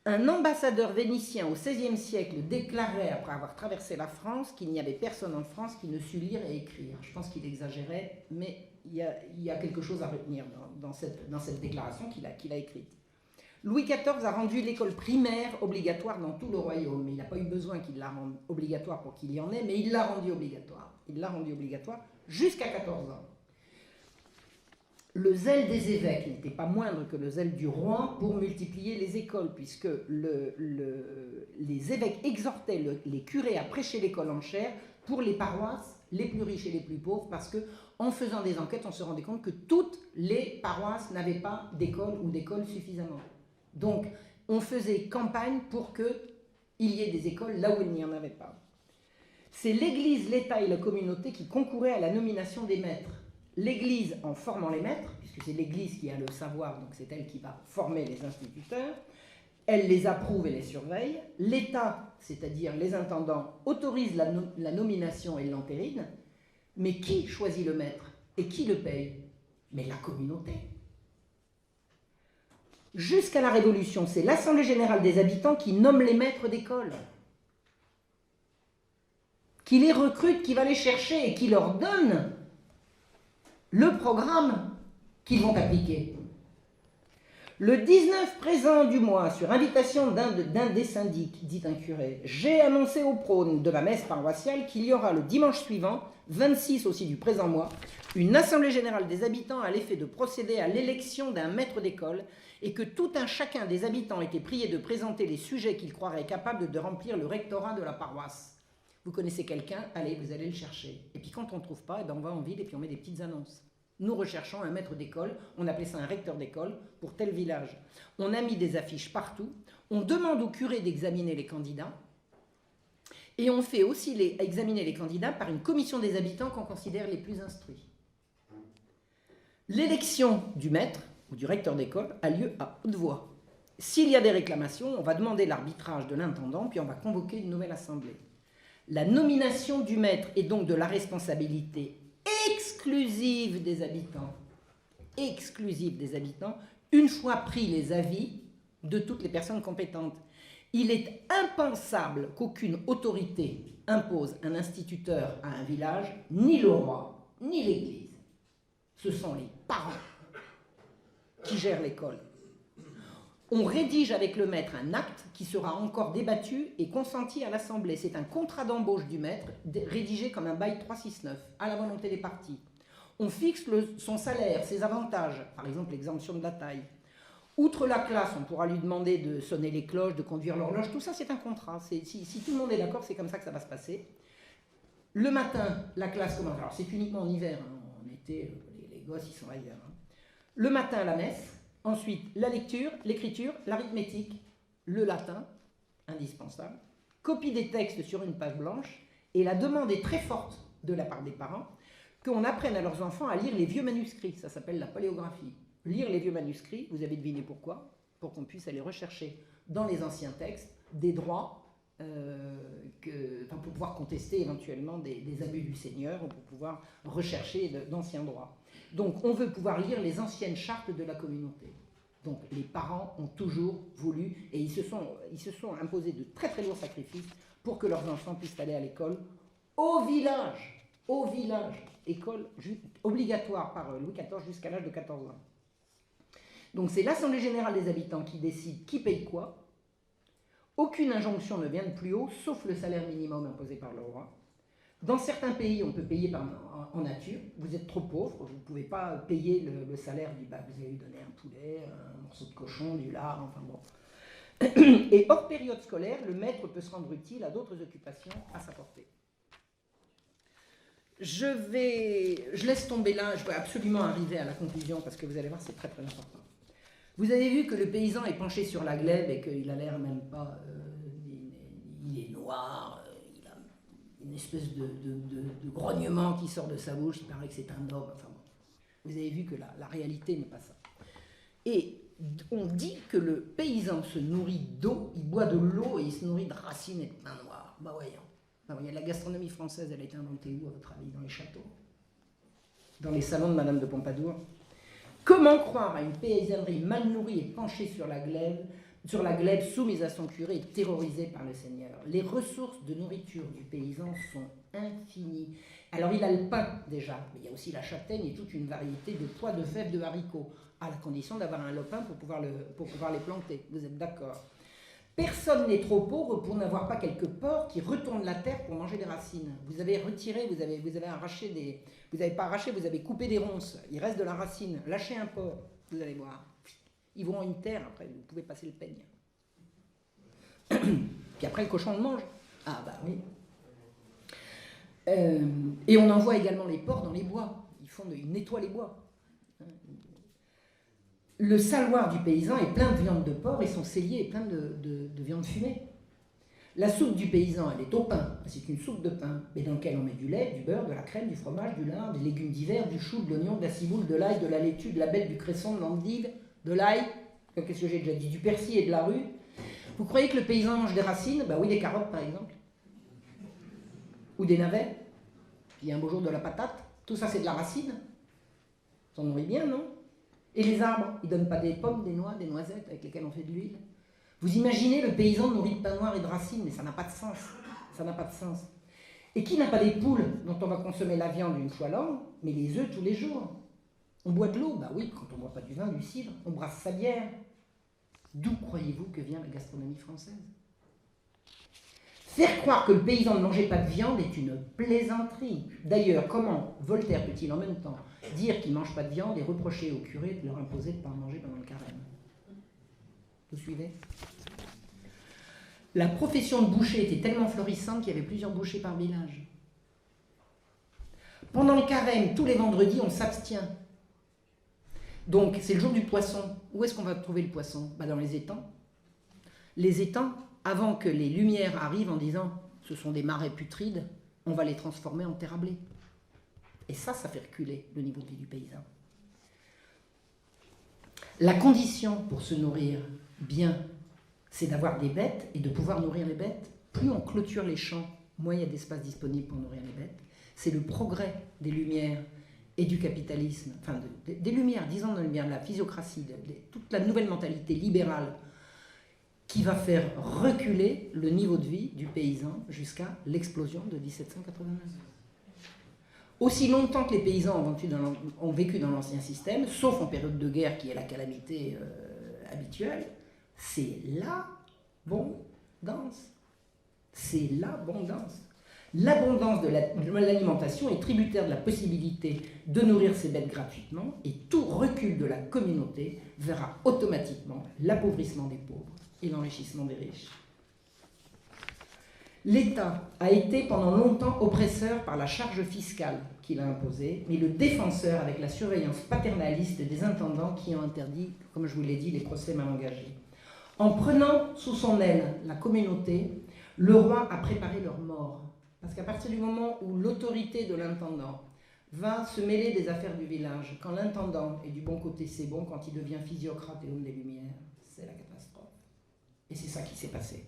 Un ambassadeur vénitien au XVIe siècle déclarait, après avoir traversé la France, qu'il n'y avait personne en France qui ne sût lire et écrire. Je pense qu'il exagérait, mais il y a quelque chose à retenir dans cette déclaration qu'il a écrite. Louis XIV a rendu l'école primaire obligatoire dans tout le royaume. Il n'a pas eu besoin qu'il la rende obligatoire pour qu'il y en ait, mais il l'a rendue obligatoire. Il l'a rendue obligatoire jusqu'à 14 ans. Le zèle des évêques n'était pas moindre que le zèle du roi pour multiplier les écoles, puisque les évêques exhortaient les curés à prêcher l'école en chair pour les paroisses les plus riches et les plus pauvres, parce que en faisant des enquêtes, on se rendait compte que toutes les paroisses n'avaient pas d'école ou d'école suffisamment. Donc, on faisait campagne pour qu'il y ait des écoles là où il n'y en avait pas. C'est l'Église, l'État et la communauté qui concouraient à la nomination des maîtres. L'Église en formant les maîtres, puisque c'est l'Église qui a le savoir, donc c'est elle qui va former les instituteurs, elle les approuve et les surveille. L'État, c'est-à-dire les intendants, autorise la nomination et l'entérine, mais qui choisit le maître et qui le paye? Mais la communauté. Jusqu'à la Révolution, c'est l'Assemblée générale des habitants qui nomme les maîtres d'école, qui les recrute, qui va les chercher et qui leur donne le programme qu'ils vont appliquer. Le 19 présent du mois, sur invitation d'un des syndics, dit un curé, j'ai annoncé au prône de ma messe paroissiale qu'il y aura le dimanche suivant, 26 aussi du présent mois, une assemblée générale des habitants à l'effet de procéder à l'élection d'un maître d'école et que tout un chacun des habitants était prié de présenter les sujets qu'il croirait capables de remplir le rectorat de la paroisse. Vous connaissez quelqu'un, allez, vous allez le chercher. Et puis quand on ne trouve pas, on va en ville et puis on met des petites annonces. Nous recherchons un maître d'école, on appelait ça un recteur d'école pour tel village. On a mis des affiches partout, on demande au curé d'examiner les candidats et on fait aussi examiner les candidats par une commission des habitants qu'on considère les plus instruits. L'élection du maître ou du recteur d'école a lieu à haute voix. S'il y a des réclamations, on va demander l'arbitrage de l'intendant puis on va convoquer une nouvelle assemblée. La nomination du maître est donc de la responsabilité exclusive des habitants, une fois pris les avis de toutes les personnes compétentes. Il est impensable qu'aucune autorité impose un instituteur à un village, ni le roi, ni l'Église. Ce sont les parents qui gèrent l'école. On rédige avec le maître un acte qui sera encore débattu et consenti à l'Assemblée. C'est un contrat d'embauche du maître, rédigé comme un bail 369, à la volonté des parties. On fixe son salaire, ses avantages, par exemple l'exemption de la taille. Outre la classe, on pourra lui demander de sonner les cloches, de conduire l'horloge, tout ça c'est un contrat. Si tout le monde est d'accord, c'est comme ça que ça va se passer. Le matin, la classe commence. Alors c'est uniquement en hiver, hein. En été, les gosses ils sont ailleurs. Hein. Le matin, la messe. Ensuite, la lecture, l'écriture, l'arithmétique, le latin, indispensable, copie des textes sur une page blanche, et la demande est très forte de la part des parents qu'on apprenne à leurs enfants à lire les vieux manuscrits. Ça s'appelle la paléographie. Lire les vieux manuscrits, vous avez deviné pourquoi? Pour qu'on puisse aller rechercher dans les anciens textes des droits, pour pouvoir contester éventuellement des abus du Seigneur, ou pour pouvoir rechercher d'anciens droits. Donc on veut pouvoir lire les anciennes chartes de la communauté. Donc les parents ont toujours voulu, et ils se sont imposés de très très lourds sacrifices pour que leurs enfants puissent aller à l'école au village, école obligatoire par Louis XIV jusqu'à l'âge de 14 ans. Donc c'est l'Assemblée générale des habitants qui décide qui paye quoi. Aucune injonction ne vient de plus haut, sauf le salaire minimum imposé par le roi. Dans certains pays, on peut payer en nature. Vous êtes trop pauvre, vous ne pouvez pas payer le salaire du vous allez lui donner un poulet, un morceau de cochon, du lard, enfin bon. Et hors période scolaire, le maître peut se rendre utile à d'autres occupations à sa portée. Je laisse tomber là, je veux absolument arriver à la conclusion parce que vous allez voir, c'est très très important. Vous avez vu que le paysan est penché sur la glèbe et qu'il a l'air même pas... il est noir, il a une espèce de grognement qui sort de sa bouche, il paraît que c'est un homme, enfin bon. Vous avez vu que la réalité n'est pas ça. Et on dit que le paysan se nourrit d'eau, il boit de l'eau et il se nourrit de racines et de pain noir. Bah voyons. Bah, voyez, la gastronomie française, elle a été inventée où, à votre avis? Dans les châteaux? Dans les salons de Madame de Pompadour? Comment croire à une paysannerie mal nourrie et penchée sur la glèbe, soumise à son curé et terrorisée par le Seigneur? Les ressources de nourriture du paysan sont infinies. Alors il a le pain déjà, mais il y a aussi la châtaigne et toute une variété de pois, de fèves, de haricots, à la condition d'avoir un lopin pour pouvoir les planter. Vous êtes d'accord? Personne n'est trop pauvre pour n'avoir pas quelques porcs qui retournent la terre pour manger des racines. Vous avez retiré, vous avez arraché des... Vous n'avez pas arraché, vous avez coupé des ronces. Il reste de la racine. Lâchez un porc, vous allez voir. Ils vont à une terre, après, vous pouvez passer le peigne. Puis après, le cochon le mange. Ah bah oui. Et on envoie également les porcs dans les bois. Ils nettoient les bois. Le saloir du paysan est plein de viande de porc et son cellier est plein de viande fumée. La soupe du paysan, elle est au pain. C'est une soupe de pain, mais dans laquelle on met du lait, du beurre, de la crème, du fromage, du lard, des légumes divers, du chou, de l'oignon, de la ciboule, de l'ail, de la laitue, de la bête, du cresson, de l'endive, de l'ail, qu'est-ce que j'ai déjà dit, du persil et de la rue. Vous croyez que le paysan mange des racines? Bah oui, des carottes par exemple. Ou des navets. Puis il y a un beau jour de la patate. Tout ça, c'est de la racine. Ça nourrit bien, non? Et les arbres, ils ne donnent pas des pommes, des noix, des noisettes avec lesquelles on fait de l'huile? Vous imaginez le paysan nourri de pain noir et de racines, mais ça n'a pas de sens. Ça n'a pas de sens. Et qui n'a pas des poules dont on va consommer la viande une fois l'an, mais les œufs tous les jours? On boit de l'eau? Bah oui, quand on ne boit pas du vin, du cidre, on brasse sa bière. D'où croyez-vous que vient la gastronomie française? Faire croire que le paysan ne mangeait pas de viande est une plaisanterie. D'ailleurs, comment Voltaire peut-il en même temps dire qu'il ne mange pas de viande et reprocher au curé de leur imposer de ne pas en manger pendant le carême? Vous suivez? La profession de boucher était tellement florissante qu'il y avait plusieurs bouchers par village. Pendant le carême, tous les vendredis, on s'abstient. Donc, c'est le jour du poisson. Où est-ce qu'on va trouver le poisson? Bah, dans les étangs. Les étangs, avant que les lumières arrivent en disant « ce sont des marais putrides, on va les transformer en terre à blé ». Et ça fait reculer le niveau de vie du paysan. La condition pour se nourrir bien, c'est d'avoir des bêtes et de pouvoir nourrir les bêtes. Plus on clôture les champs, moins il y a d'espace disponible pour nourrir les bêtes. C'est le progrès des lumières et du capitalisme, enfin des lumières, disons des lumières, de la physiocratie, toute la nouvelle mentalité libérale qui va faire reculer le niveau de vie du paysan jusqu'à l'explosion de 1789. Aussi longtemps que les paysans ont vécu dans l'ancien système, sauf en période de guerre qui est la calamité habituelle, c'est l'abondance. C'est l'abondance. L'abondance de l'alimentation est tributaire de la possibilité de nourrir ses bêtes gratuitement et tout recul de la communauté verra automatiquement l'appauvrissement des pauvres et l'enrichissement des riches. L'État a été pendant longtemps oppresseur par la charge fiscale qu'il a imposée, mais le défenseur avec la surveillance paternaliste des intendants qui ont interdit, comme je vous l'ai dit, les procès mal engagés. En prenant sous son aile la communauté, le roi a préparé leur mort. Parce qu'à partir du moment où l'autorité de l'intendant va se mêler des affaires du village, quand l'intendant est du bon côté, c'est bon, quand il devient physiocrate et homme des Lumières, c'est la catastrophe. Et c'est ça qui s'est passé.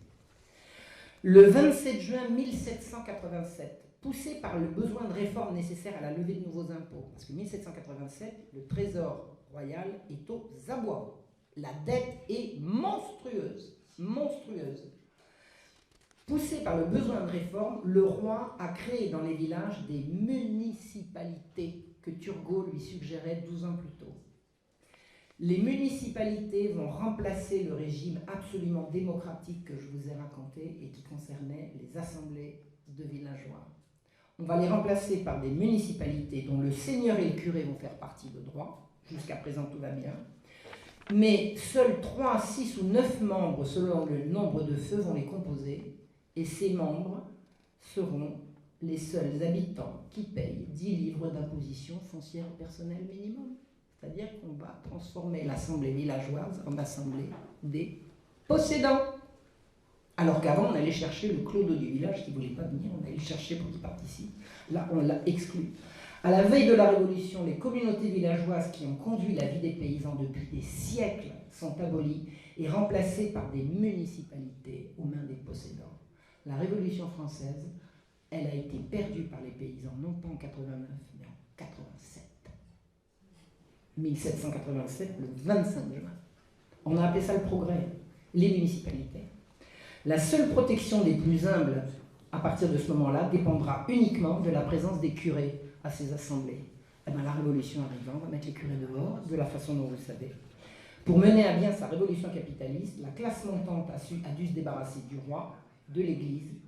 Le 27 juin 1787, poussé par le besoin de réforme nécessaire à la levée de nouveaux impôts, parce que 1787, le trésor royal est aux abois. La dette est monstrueuse, monstrueuse. Poussé par le besoin de réforme, le roi a créé dans les villages des municipalités que Turgot lui suggérait 12 ans plus tôt. Les municipalités vont remplacer le régime absolument démocratique que je vous ai raconté et qui concernait les assemblées de villageois. On va les remplacer par des municipalités dont le seigneur et le curé vont faire partie de droit. Jusqu'à présent, tout va bien. Mais seuls 3, 6 ou 9 membres, selon le nombre de feux, vont les composer. Et ces membres seront les seuls habitants qui payent 10 livres d'imposition foncière personnelle minimum. C'est-à-dire qu'on va transformer l'assemblée villageoise en assemblée des possédants. Alors qu'avant, on allait chercher le clodo du village qui ne voulait pas venir, on allait le chercher pour qu'il participe. Là, on l'a exclu. À la veille de la Révolution, les communautés villageoises qui ont conduit la vie des paysans depuis des siècles sont abolies et remplacées par des municipalités aux mains des possédants. La Révolution française, elle a été perdue par les paysans, non pas en 89, mais en 87. 1787, le 25 juin. On a appelé ça le progrès, les municipalités. La seule protection des plus humbles, à partir de ce moment-là, dépendra uniquement de la présence des curés à ces assemblées. Et bien, la Révolution arrivant, on va mettre les curés dehors, de la façon dont vous le savez. Pour mener à bien sa révolution capitaliste, la classe montante a dû se débarrasser du roi, de l'Église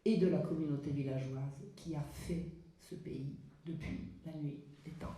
et de la communauté villageoise qui a fait ce pays depuis la nuit des temps.